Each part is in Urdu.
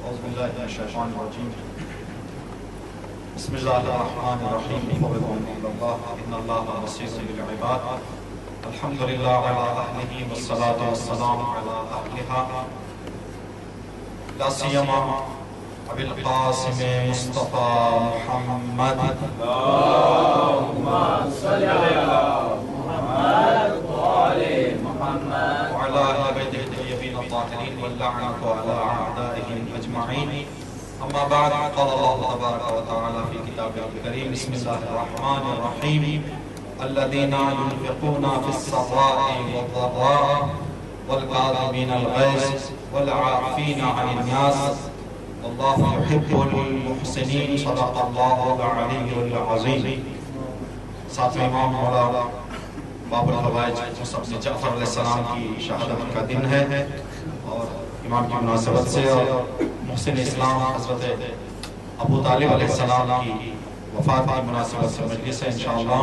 أعوذ بالله من الشيطان الرجيم. بسم الله الرحمن الرحيم. فوضوا إلى الله إن الله بصير بالعباد. الحمد لله على أهله والصلاة والسلام على أهلها. لا سيما أبي القاسم مصطفى محمد. اللهم صل على محمد وآل محمد وعلى أهل بيته الطيبين الطاهرين واللعنة على أعدائهم أجمعين. أما بعد، قال الله تبارك وتعالى في كتابه الكريم: بسم الله الرحمن الرحيم. الذين ينفقون في السراء والضراء والكاظمين الغيظ والعافين عن الناس والله يحب المحسنين. صدق الله العلي العظيم. ساتویں امام مولا باب الحوائج مصعب بن جعفر علیہ السلام کی شہادت کا دن ہے، اور امام کی مناسبت سے اور محسن اسلام حضرت ابو طالب علیہ السلام کی وفات کی مناسبت سے مجلس ہے انشاءاللہ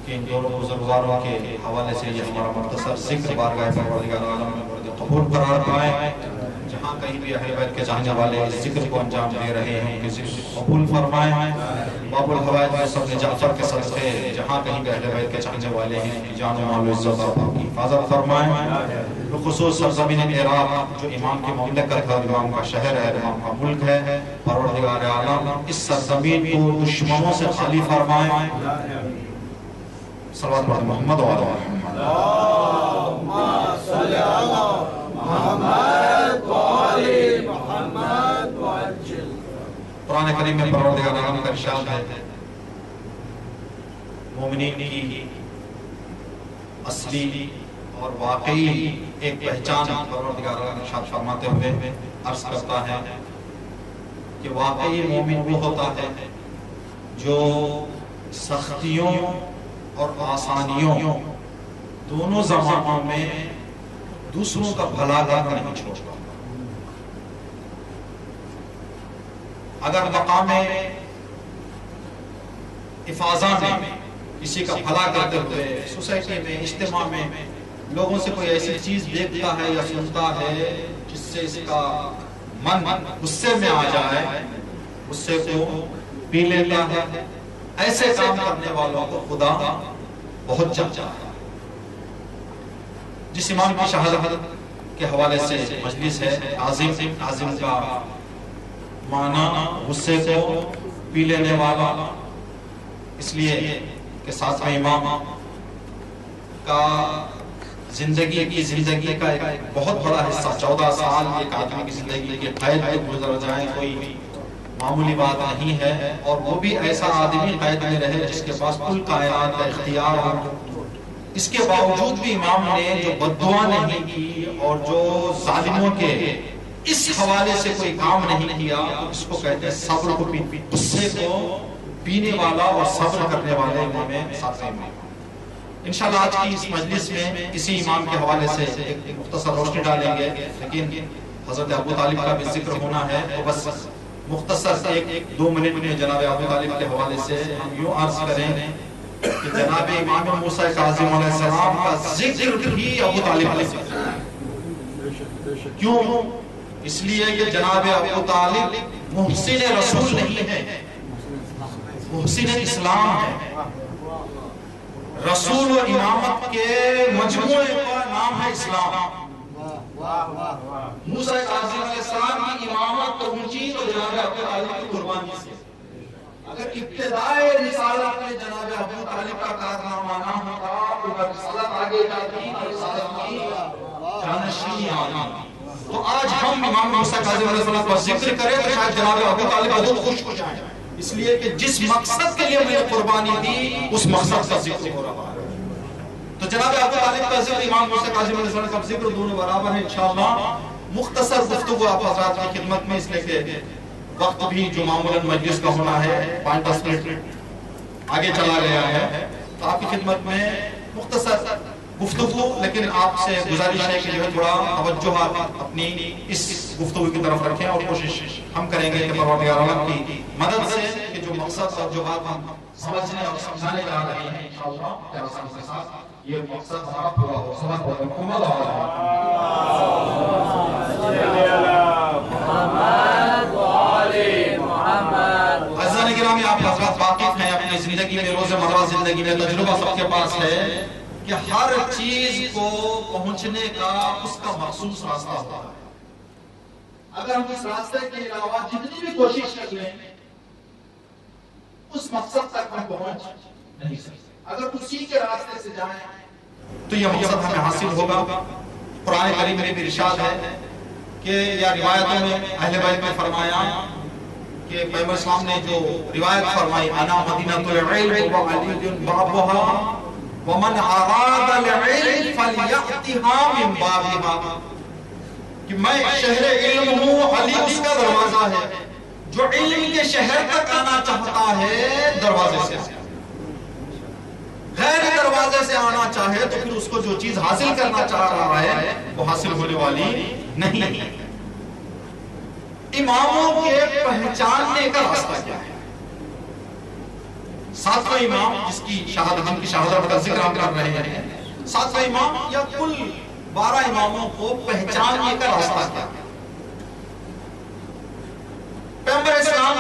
کہ ان دونوں بزرگواروں کے حوالے سے یہ ہمارا مختصر ذکر بارگاہ پروردگار عالم میں مورد قبول قرار پائے. جہاں کہیں بھی اہل بیت کے چاہنے والے اس ذکر کو انجام دے رہے ہیں کہ ذکر قبول فرمائیں. باب الحوائج مصعب بن جعفر کے صدقے جہاں کہیں بھی اہل بیت کے چاہنے والے ہیں کہ جان و مال و عزت اور کی حفاظت فرمائیں. بخصوص سرزمین عراق جو امام کی مملکت ہے، امام کا شہر ہے، امام کا ملک ہے، پروردگار عالم اس سرزمین کو دشمنوں سے خالی فرمائیں. صلوات پڑھیں محمد و آل محمد. اللهم صل على محمد وآل محمد وعجل. قرآن کریم میں پروردگار عالم کا ارشاد ہے، مومنین کی اصلی اور واقعی ایک پہچان پروردگار عالم ارشاد فرماتے ہوئے عرض کرتا ہے کہ واقعی مومن وہ ہوتا ہے جو سختیوں اور آسانیوں دونوں زمانوں میں دوسروں کا بھلا کر نہیں چھوڑتا. اگر مقام افاضہ میں کسی کا بھلا کرتے ہوئے سوسائٹی میں، اجتماع میں لوگوں سے کوئی ایسی چیز دیکھتا ہے یا سنتا ہے جس سے اس کا من غصے میں آ جائے، غصے کو پی لیتا ہے، ایسے کام کرنے والوں کو خدا بہت چاہتا ہے. جس امام کی شہادت کے حوالے سے مجلس ہے، عازم کا معنی غصے کو پی لینے والا، اس لیے کہ ساتویں امام کا زندگی کا ایک بہت بڑا حصہ 14 سال ایک آدمی کی زندگی کے قید میں گزر جائیں کوئی معمولی بات نہیں ہے. اور وہ بھی ایسا آدمی قید میں رہے جس کے پاس کل کائنات کا اختیار ہو. اس کے باوجود بھی امام نے جو بددعا نہیں کی اور جو ظالموں کے اس حوالے سے کوئی کام نہیں کیا، اس کو کہتے ہیں صبر کو غصے کو پینے والا اور صبر کرنے والے امام ساتویں امام. انشاءاللہ آج کی اس مجلس میں اسی امام کے حوالے سے ایک مختصر روشنی ڈالیں گے، لیکن حضرت ابو طالب کا بھی ذکر ہونا ہے تو بس مختصر ایک 2 منٹ میں جناب ابو طالب کے حوالے سے ہم یوں عرض کریں کہ جناب امام موسیٰ کاظم علیہ السلام کا ذکر بھی ابو طالب کا ذکر ہے. کیوں؟ اس لیے کہ جناب ابو طالب محسن رسول نہیں ہے، محسن اسلام ہے. رسول و امامت کے مجموعے کا نام ہے اسلام. موسیٰ کاظم علیہ السلام کی امامت پہنچی تو جناب ابو طالب کی قربانی سے. اگر ابتدائے رسالت میں جناب ابو طالب کا کارنامہ نہ ہوتا تو رسالت آگے جاتی اور رسالت کی جانشینی آگی. تو آج ہم امام موسیٰ کاظم علیہ السلام کا ذکر کریں تو شاید جناب ابو طالب بہت خوش ہو جائیں، اس لیے کہ جس مقصد کے لیے میں نے قربانی دی اس مقصد کا ذکر ہو رہا ہے. تو جناب ابو طالب کا ذکر، امام موسیٰ کاظم علیہ السلام کا ذکر دونوں برابر ہیں. انشاءاللہ مختصر گفتگو آپ حضرات کی خدمت میں، اس لیے کہ وقت بھی جو معمولاً مجلس کا ہونا ہے 5-10 منٹ آگے چلا گیا ہے، تو آپ کی خدمت میں مختصر گفتگو، لیکن آپ سے گزارش ہے کہ جو ہے تھوڑا توجہ اپنی اس گفتگو کی طرف رکھیں اور کوشش ہم کریں گے کہ پروردگار عالم کی مدد سے کہ جو مقصد اور جو بات ہم سمجھنے اور سمجھانے جا رہے ہیں انشاءاللہ پیارا سال کے ساتھ یہ مقصد ہمارا پورا ہو. صلوات پڑھیں محمد. روزمرہ زندگی میں تجربہ سب کے پاس ہے کہ ہر چیز کو پہنچنے کا اس کا مخصوص راستہ ہوتا ہے. اگر ہم اس راستے کے علاوہ جتنی بھی کوشش کر لیں اس مقصد تک ہم پہنچ نہیں سکتے. اگر اسی کے راستے سے جائیں تو یہ مقصد ہمیں حاصل ہوگا. قرآن کریم میں بھی ارشاد ہے کہ یا روایتوں میں اہل بیت نے فرمایا کہ پیغمبر اسلام نے جو روایت فرمائی انا مدینۃ العلم وعلی بابها ومن اراد العلم فلیأتها من بابها، کہ میں شہر علم ہوں، علی اس کا دروازہ ہے. جو علم کے شہر تک آنا چاہتا ہے دروازے سے، غیر دروازے سے آنا چاہے تو پھر اس کو جو چیز حاصل کرنا چاہ رہا ہے وہ حاصل ہونے والی نہیں. اماموں کے پہچاننے کا راستہ کیا ہے؟ ساتواں امام جس کی شہادت کا ذکر ہم کر رہے ہیں، ساتواں امام یا کل 12 اماموں کو پہچاننے کا راستہ کیا ہے؟ پیغمبر اسلام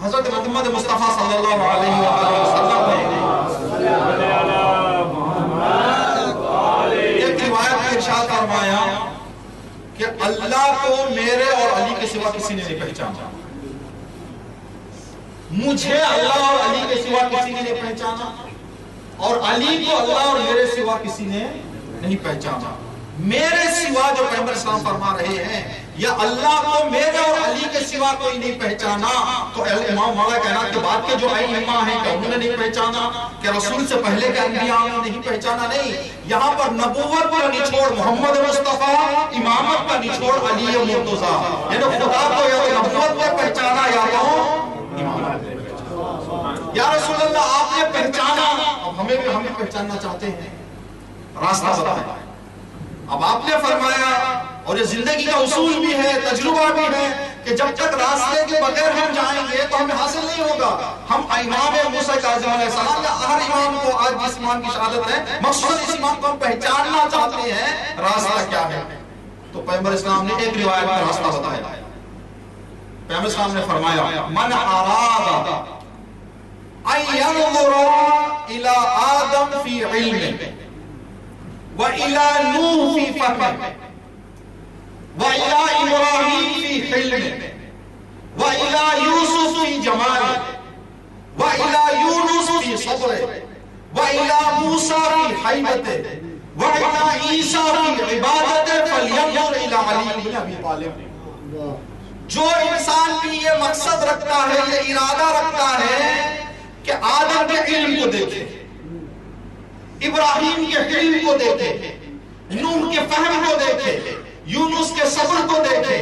حضرت محمد مصطفیٰ صلی اللہ علیہ وسلم نے ایک روایت میں ارشاد فرمایا کہ اللہ کو میرے اور علی کے سوا کسی نے نہیں پہچانا. مجھے اللہ اور علی کے سوا کسی نے نہیں پہچانا اور علی کو اللہ اور میرے سوا کسی نے نہیں پہچانا. میرے سوا جو پیغمبر اسلام فرما رہے ہیں یا اللہ کو میرے اور علی کے سوا کوئی نہیں پہچانا، تو امام مولا کائنات کے بعد کے جو ائمہ ہیں کہ انہوں نے نہیں پہچانا، کہ رسول سے پہلے کے انبیاء نے نہیں پہچانا. نہیں، یہاں پر نبوت کا نچوڑ محمد مصطفیٰ، امامت کا نچوڑ علی مرتضیٰ. یعنی خدا کو یا تو نبوت میں پہچانا یا تو امامت میں پہچانا. یا رسول اللہ آپ نے پہچانا، اب ہمیں پہچاننا چاہتے ہیں، راستہ بتائیں. اب آپ نے فرمایا، اور یہ زندگی کا اصول بھی ہے، تجربہ بھی ہے، کہ جب تک راستے کے بغیر ہم جائیں گے تو ہمیں حاصل نہیں ہوگا. ہم امام موسیٰ کاظم علیہ السلام یا ہر امام کو آج جس امام کی شہادت ہے مقصود اس امام کو ہم پہچاننا چاہتے ہیں، راستہ کیا ہے؟ تو پیغمبر اسلام نے ایک روایت میں راستہ بتایا. پیغمبر اسلام نے فرمایا من اراد ان ينظر الى آدم في علمه وإلى نوح في فهمه وإلى إبراهيم في حلمه وإلى يوسف في جماله وإلى يونس في صبره وإلى موسى في حيبته وإلى عيسى في عبادته فلينظر إلى علي بن أبي طالب. جو انسان بھی یہ مقصد رکھتا ہے، یہ ارادہ رکھتا ہے کہ آدم کے علم کو دیکھے، ابراہیم کے علم کو دیکھے، نوح کے فہم کو دیکھے، یونس کے صبر کو دیکھے،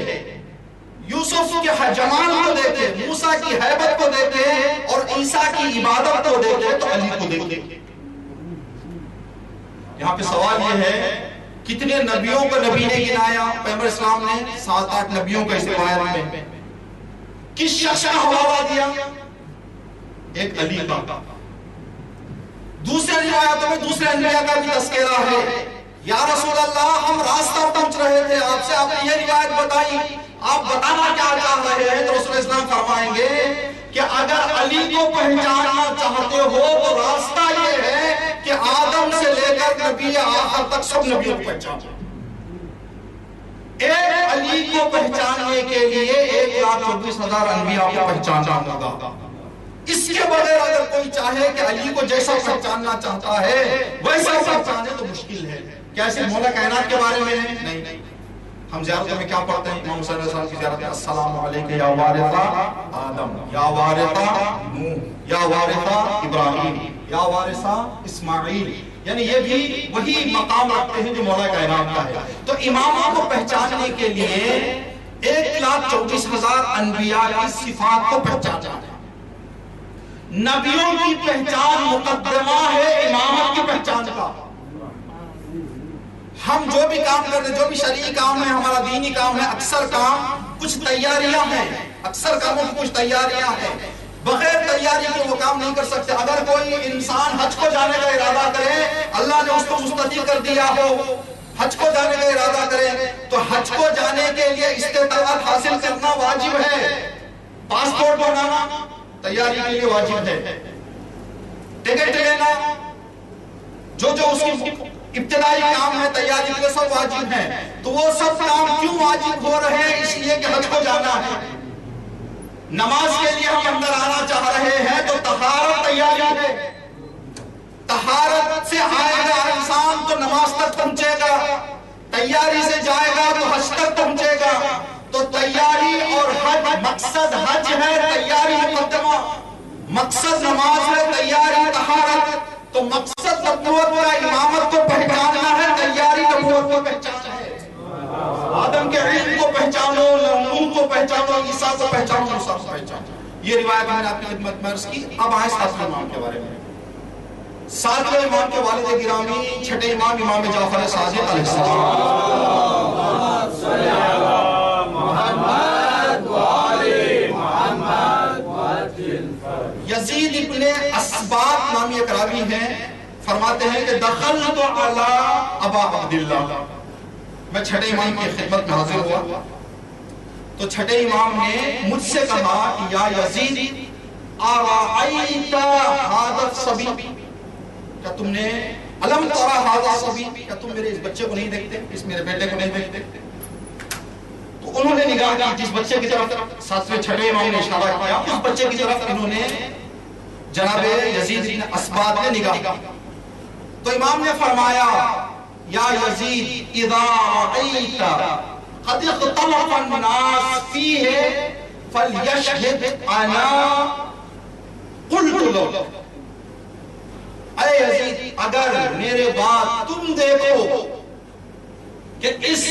یوسف کے جمال کو دیکھے، موسیٰ کی ہیبت کو دیکھے اور عیسیٰ کی عبادت کو دیکھے تو علی کو دیکھے. یہاں پہ سوال یہ ہے کتنے نبیوں کو نبی نے گنایا؟ پیغمبر اسلام نے 7-8 نبیوں کا اس روایت میں. کس شخص کا حوالہ دیا؟ ایک علی کا. دوسرے روایتوں میں دوسرے انبیاء کا بھی تذکرہ ہے. یا رسول اللہ ہم راستہ پہنچ رہے تھے آپ سے، آپ نے یہ روایت بتائی، آپ بتانا کیا چاہ رہے ہیں؟ تو رسول اسلام فرمائیں گے کہ اگر علی کو پہچاننا چاہتے ہو تو راستہ یہ ہے کہ آدم سے لے کر نبی آخر تک سب نبیوں کو پہچانو. ایک علی کو پہچاننے کے لیے 1,24,000 انبیاء کو پہچاننا ہوگا. اس کے بغیر اگر کوئی چاہے کہ علی کو جیسا پہچاننا چاہتا ہے ویسا پہچانے تو مشکل ہے. کیسے مولا کائنات کے بارے میں ہے؟ نہیں. ہم زیارتوں میں کیا پڑھتے ہیں؟ امام صلی اللہ علیہ وسلم کی زیارت میں السلام علیکم یا وارث آدم یا وارث نوح یا وارث ابراہیم یا وارث اسماعیل. یعنی یہ بھی وہی مقام رکھتے ہیں جو مولا کائنات کا ہے. تو اماموں کو پہچاننے کے لیے 1,24,000 انبیاء کی صفات کو پہچانا ہے. نبیوں کی پہچان مقدمہ ہے امامت کی پہچان کا. ہم جو بھی کام کرتے ہیں، جو بھی شرعی کام ہے، ہمارا دینی کام ہے، اکثر کام کچھ تیاریاں ہیں، اکثر کاموں کی کچھ تیاریاں ہیں. بغیر تیاری کے وہ کام نہیں کر سکتے. اگر کوئی انسان حج کو جانے کا ارادہ کرے، اللہ نے اس کو مستطیع کر دیا ہو، حج کو جانے کا ارادہ کرے تو حج کو جانے کے لیے استطاعت حاصل کرنا واجب ہے. پاسپورٹ بنانا تیاری کے لیے واجب ہے. ٹکٹ لینا، جو اس کی ابتدائی کام ہے تیاری کے سب واجب ہیں، تو وہ سب کام کیوں واجب ہو رہے ہیں؟ اس لیے کہ حج کو جانا ہے۔ نماز کے لیے ہم اندر آنا چاہ رہے ہیں تو طہارت تیاری ہے، طہارت سے آئے گا انسان تو نماز تک پہنچے گا، تیاری سے جائے گا تو حج تک پہنچے گا۔ تو تیاری اور حج، مقصد حج ہے، تیاری مقدمہ، مقصد نماز ہے، تیاری طہارت۔ تو مقصد نبوت کا امامت کو پہچاننا ہے، تیاری نبوت کو پہچاننا ہے۔ آدم کے علم کو پہچانو، نوح کو پہچانو، عیسیٰ کو پہچانو، موسیٰ کو پہچانو۔ یہ روایت میں نے آپ کی خدمت میں عرض کی۔ اب آئے ساتویں امام کے بارے میں۔ ساتویں امام کے والد گرامی چھٹے امام امام جعفر صادق علیہ السلام، یزید ابن اسباط نامی ایک راوی ہیں، فرماتے ہیں کہ دخلت علی ابا عبداللہ، میں چھٹے امام کی خدمت میں حاضر ہوا تو چھٹے امام نے مجھ سے کہا کہ یا یزید ارأیت ھذا الصبی، کیا تم نے الم ترى ھذا الصبی، کیا تم میرے اس بچے کو نہیں دیکھتے، اس میرے بیٹے کو نہیں دیکھتے؟ تو انہوں نے نگاہ کی جس بچے کی طرف ساتویں چھٹے امام نے اشارہ کیا، اس بچے کی طرف انہوں نے جناب یزید بن اسباط نے نگاہ کی۔ تو امام نے فرمایا یا یزید اذا رأیت قد اختلف الناس فیہ فلیشہد انا قلت لو، اے یزید اگر میرے بعد تم دیکھو کہ اس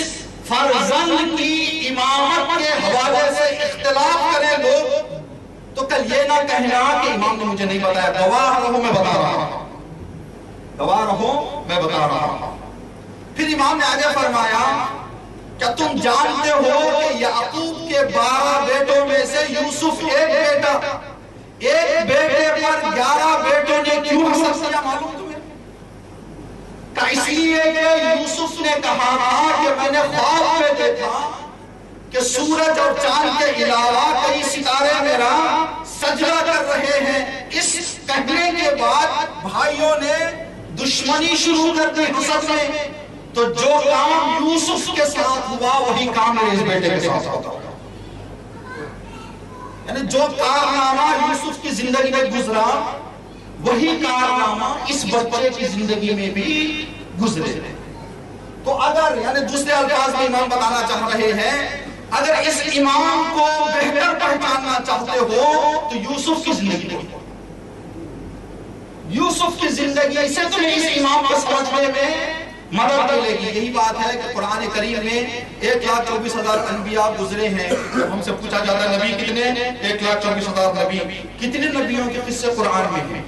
فرزند کی امامت کے حوالے سے اختلاف کریں لوگ تو کل یہ نہ کہنا کہ امام نے مجھے نہیں بتایا، گواہ رہو میں بتا رہا ہوں، گواہ رہو میں بتا رہا ہوں۔ پھر امام نے آگے فرمایا کیا تم جانتے ہو کہ یعقوب کے 12 بیٹوں میں سے یوسف ایک بیٹا، ایک بیٹے پر 11 بیٹوں نے کیوں حسد کیا معلوم تمہیں؟ کہ اس لیے کہ یوسف نے کہا تھا کہ میں نے خواب میں دیکھا کہ سورج اور چاند کے علاوہ کئی ستارے میرا سجدہ کر رہے ہیں۔ اس کہنے کے بعد بھائیوں نے دشمنی شروع کر دی حسد میں، تو جو کام یوسف کے ساتھ ہوا وہی کام میرے اس بیٹے کے ساتھ ہوتا، یعنی جو کارنامہ یوسف کی زندگی میں گزرا وہی کارنامہ اس بچے کی زندگی میں بھی گزرے۔ تو اگر یعنی دوسرے الفاظ میں امام بتانا چاہ رہے ہیں اگر اس امام کو بہتر پہچاننا چاہتے ہو تو یوسف کی زندگی کو، یوسف کی زندگی سے تمہیں اس امام کو سمجھنے میں مدد ملے گی۔ یہی بات ہے کہ قرآن کریم میں 1,24,000 انبیاء گزرے ہیں۔ ہم سے پوچھا جاتا ہے نبی کتنے؟ 1,24,000 نبی۔ کتنے نبیوں کے قصے قرآن میں ہیں؟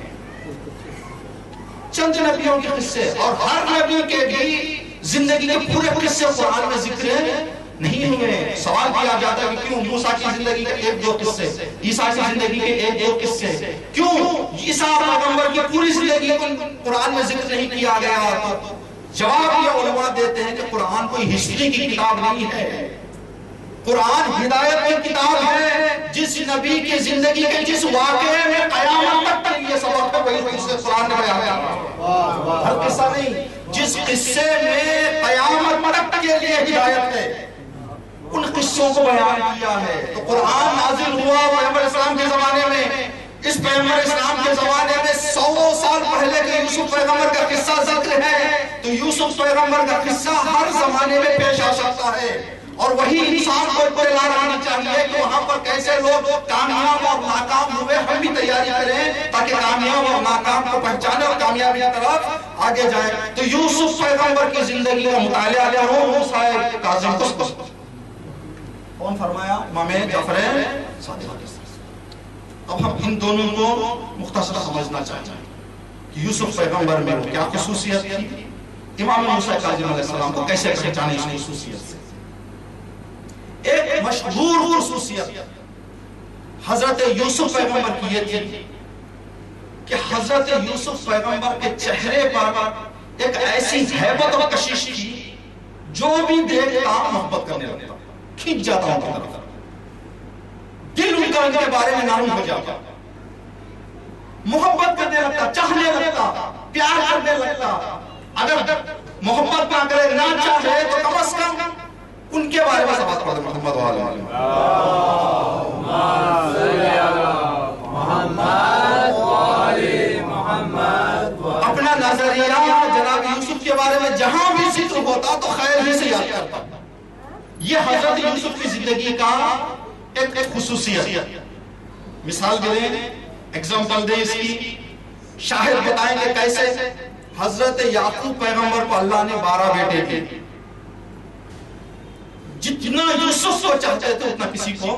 چند نبیوں کے قصے، اور ہر نبی کے بھی زندگی کے پورے قصے قرآن میں ذکر نہیں ہوئے۔ سوال کیا جاتا ہے کہ کیوں موسیٰ کی زندگی کے 1-2 قصے، عیسیٰ کی زندگی کے 1-2 قصے، کیوں عیسیٰ پیغمبر کی پوری زندگی کو قرآن میں ذکر نہیں کیا گیا؟ تو جواب یہ علماء دیتے ہیں کہ قرآن کوئی ہسٹری کی کتاب نہیں ہے، قرآن ہدایت کی کتاب ہے۔ جس نبی کی زندگی کے جس واقعے میں قیامت تک کے لیے سبق ہے وہی قرآن نے بیان کیا، ہر قصہ نہیں۔ جس قصے میں قیامت تک کے لیے ہدایت ہے ان قصوں کو بیان کیا ہے۔ تو قرآن نازل ہوا پیغمبر اسلام کے زمانے میں، اس پیغمبر اسلام کے زمانے میں 100 سال پہلے کے یوسف پیغمبر کا قصہ ذکر ہے، تو یوسف پیغمبر کا قصہ ہر زمانے میں پیش آ سکتا ہے، اور وہی انسان کو اطلاع رہنی چاہیے کہ وہاں پر کیسے لوگ کامیاب اور ناکام ہوئے، ہم بھی تیاری کریں تاکہ کامیاب اور ناکام کو پہچانے اور کامیابی کی طرف آگے جائیں۔ تو یوسف پیغمبر کی زندگی کا مطالعہ کرو، موسیٰ کاظم کو کون فرمایا؟ امام جعفر صادق۔ اب ہم ان دونوں کو مختصر سمجھنا چاہتے ہیں کہ یوسف پیغمبر میں کیا خصوصیت تھی، امام موسیٰ کاظم علیہ السلام کو کیسے پہچانے اس خصوصیت سے۔ ایک مشہور خصوصیت حضرت یوسف پیغمبر کی یہ تھی کہ حضرت یوسف پیغمبر کے چہرے پر ایک ایسی ہیبت و کشش تھی جو بھی دیکھتا محبت کرنے لگتا، کھینچ جاتا ان کی طرف، دل ان کا ان کے بارے میں معلوم ہو جاتا۔ محبت کرنے لگتا، چاہنے لگتا، پیار کرنے لگتا. اگر محبت نہ کرے، نہ چاہے، تو کم از کم ان کے بارے میں سبات پڑھتے محمد والے اپنا نظریہ جناب یوسف کے بارے میں جہاں بھی ذکر ہوتا تو خیر ہی سے یاد کرتا. یہ حضرت یوسف کی زندگی کا ایک خصوصیت. مثال دیں، ایگزامپل دیں اس کی، شاہد بتائیں گے کیسے. حضرت یعقوب پیغمبر کو اللہ نے 12 بیٹے دیے. جتنا یوسف کو چاہتے تھے اتنا کسی کو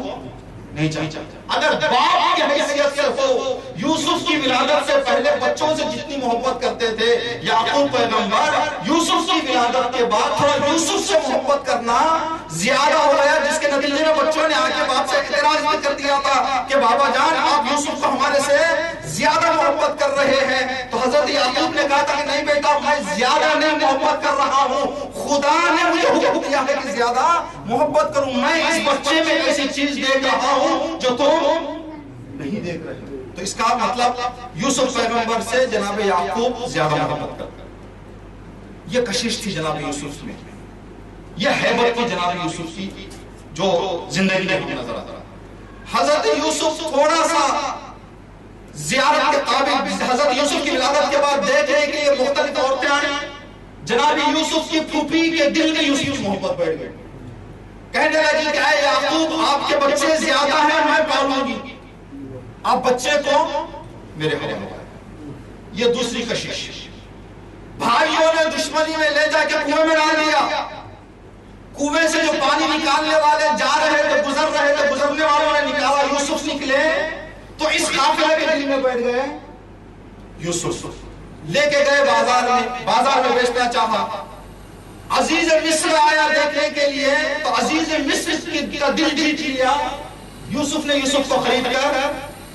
نہیں چاہتے. اگر باپ کی حیثیت سے ہو، یوسف کی ولادت سے پہلے بچوں سے جتنی محبت کرتے تھے یعقوب پیغمبر، یوسف کی ولادت کے بعد تھوڑا یوسف سے محبت کرنا زیادہ ہو گیا، جس کے نتیجے میں بچوں نے آگے باپ سے اعتراض بھی کر دیا تھا کہ بابا جان آپ یوسف کو ہمارے سے زیادہ محبت کر رہے ہیں. تو حضرت یعقوب نے کہا تھا کہ نہیں بیٹا، میں زیادہ نہیں محبت کر رہا ہوں، خدا نے مجھے حکم دیا ہے کہ زیادہ محبت کروں. میں اس بچے میں ایسی چیز دیکھ رہا ہوں جو تم نہیں دیکھ رہے. تو اس کا مطلب یوسف پیغمبر سے جناب یعقوب زیادہ محبت کرتا. یہ کشش تھی جناب یوسف میں، یہ ہیبت تھی جناب یوسف کی جو زندگی میں نظر آتا. حضرت یوسف تھوڑا سا زیارت کے قابل، حضرت یوسف کی ولادت کے بعد دیکھ رہے کہ یہ مختلف عورتیں آئیں. جناب یوسف کی پھوپھی کے دل میں یوسف کی محبت بیٹھ گئی. کہنے لگی کہ اے یعقوب، آپ کے بچے زیادہ ہیں، میں پالوں گی، آپ بچے کو میرے حوالے کریں. یہ دوسری کشش. بھائیوں نے دشمنی میں لے جا کے کنویں میں ڈال دیا. کنویں سے جو پانی نکالنے والے جا رہے تھے، گزر رہے تھے، گزرنے والوں نے نکالا، یوسف نکلے تو اس قافلے کے دل میں بیٹھ گئے. یوسف لے کے گئے بازار میں بیچنا چاہا. عزیز مصر آیا دیکھنے کے لیے تو عزیز مصر کا دل جیت لیا. یوسف نے یوسف کو خرید کر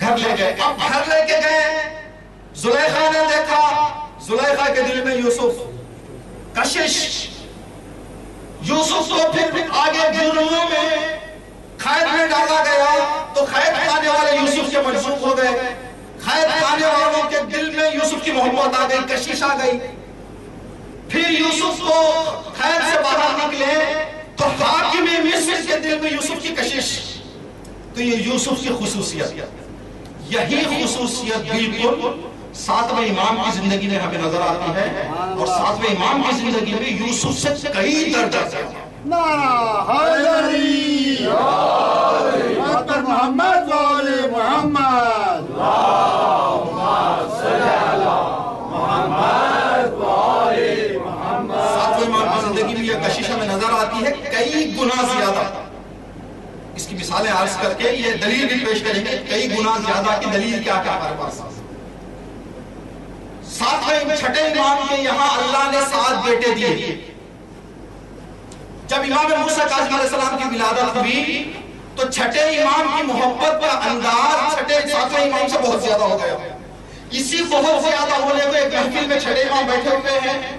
گھر لے گئے. اب گھر لے کے گئے، زلیخا نے دیکھا، زلیخا کے دل میں یوسف. کشش. یوسف کو پھر آگے جرموں میں قید میں ڈالا گیا تو قید خانے والے یوسف کے منسوخ ہو گئے. قید خانے والوں کے دل میں یوسف کی محبت آ گئی، کشش آ گئی. پھر یوسف کو قید سے باہر نکلے تو حاکم مصر کے دل میں یوسف کی کشش. تو یہ یوسف کی خصوصیت، یہی خصوصیت بالکل ساتویں امام کی زندگی میں ہمیں نظر آتی ہے. اور ساتویں امام کی زندگی میں یوسف سے کئی درجہ زیادہ. نعرہ حیدری، محمد والے محمد، اللہم صلی علی محمد والے محمد. ساتویں امام کی زندگی میں یہ کشش ہمیں نظر آتی ہے کئی گنا زیادہ. اس کی مثالیں عرض کر کے یہ دلیل بھی پیش کریں گے کئی گنا زیادہ کی دلیل کیا کیا ہمارے پاس. ساتویں چھٹے امام کے یہاں اللہ نے 7 بیٹے دیے. جب امام موسیٰ کاظم علیہ السلام کی ولادت ہوئی تو چھٹے امام کی محبت کا انداز ساتویں امام سے بہت زیادہ ہو گیا. اسی بہت زیادہ ہونے کو ایک محفل میں چھٹے امام بیٹھے ہوئے ہیں.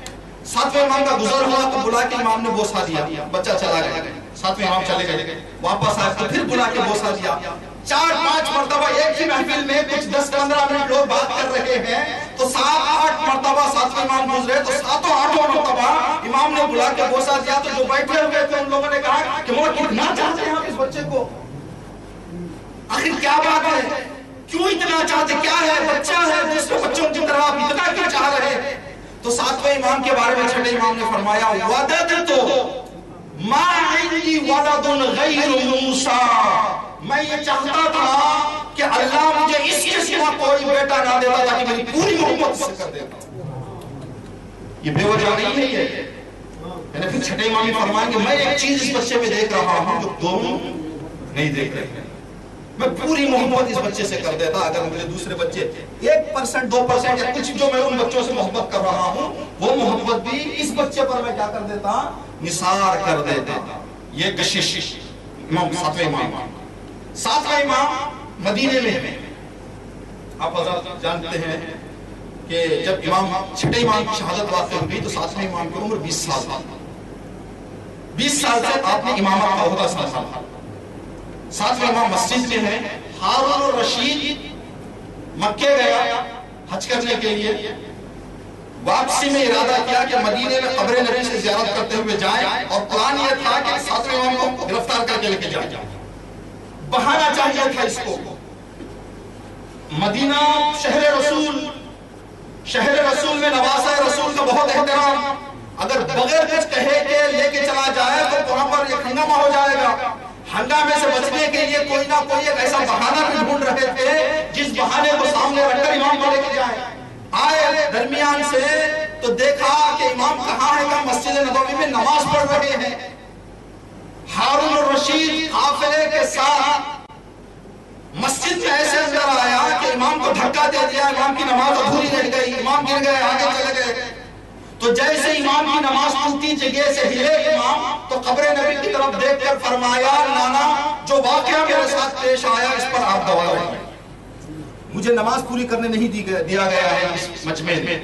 ساتویں امام کا گزر ہوا تو بلا کے امام نے بوسہ دیا، بچہ چلا گیا. ساتویں امام چلے گئے، واپس آئے تو پھر بلا کے بوسہ دیا. 4-5 مرتبہ ایک ہی محفل میں کچھ 10-15 منٹ لوگ بات کر رہے ہیں تو 7-8 مرتبہ ساتویں امام گزرے تو 7-8 مرتبہ امام نے بلا کے بوسہ دیا. تو جو بیٹھے ہوئے تھے ان لوگوں نے کہا کہ مولا کتنا چاہتے ہیں آپ اس بچے کو، آخر کیا بات ہے، کیوں اتنا چاہتے، کیا ہے، بچہ ہے، دوسرے بچوں کی طرح آپ اتنا کیوں چاہ رہے. تو ساتویں امام کے بارے میں چھٹے امام نے فرمایا وددت ما عندی ولد غیر موسیٰ. میں یہ چاہتا تھا کہ اللہ مجھے اس کے سوا کوئی بیٹا نہ دیتا تاکہ میری پوری محبت سے کر دیتا. یہ بے وجہ نہیں ہے. یہ پھر چھٹے امام فرمائیں کہ میں ایک چیز اس بچے میں دیکھ رہا ہوں جو دونوں نہیں دیکھ رہے ہیں. میں پوری محبت اس بچے سے کر دیتا. اگر مجھے دوسرے بچے 1% 2% یا کچھ جو میں ان بچوں سے محبت کر رہا ہوں وہ محبت بھی اس بچے پر میں کیا کر دیتا، نثار کر دیتا. یہ کشش امام ساتویں امام. ساتواں امام مدینے میں ہے. آپ حضرات جانتے ہیں کہ جب چھٹے امام کی شہادت واقع ہوئی تو ساتویں امام کی عمر 20 سال تھی. 20 سال سے آپ نے امامت کا عہدہ سنبھالا. ساتویں امام مسجد میں ہیں. ہارون الرشید مکے گیا حج کرنے کے لیے، واپسی میں ارادہ کیا کہ مدینے میں قبر نبی سے زیارت کرتے ہوئے جائیں، اور پلان یہ تھا کہ ساتویں امام کو گرفتار کر کے لے کے جائیں۔ بہانا چاہیے تھا اس کو۔ مدینہ شہر رسول میں نواسہ رسول کا بہت احترام، اگر بغیر کچھ کہے کہ لے کے چلا جائے تو وہاں پر ایک ہنگامہ ہو جائے گا۔ ہنگامے سے بچنے کے لیے کوئی نہ کوئی ایک ایسا بہانہ بھی ڈھونڈ رہے تھے جس بہانے کو سامنے رکھ کر امام کو لے کے جائیں۔ آئے درمیان سے تو دیکھا کہ امام کہاں ہے، کہ مسجد نبوی میں نماز پڑھ رہے ہیں۔ ہارون الرشید قافلے کے ساتھ مسجد میں ایسے اندر آیا کہ امام کو دھکا دے دیا، امام کی نماز ادھوری رہ گئی، امام گر گئے، آگے چلے گئے۔ تو جیسے امام کی نماز ٹوٹی جگہ سے ہلے امام، تو قبر نبی کی طرف دیکھ کر فرمایا، نانا جو واقعہ میرے ساتھ پیش آیا اس پر آپ گواہ ہیں، مجھے نماز پوری کرنے نہیں دیا گیا ہے اس مجمع میں۔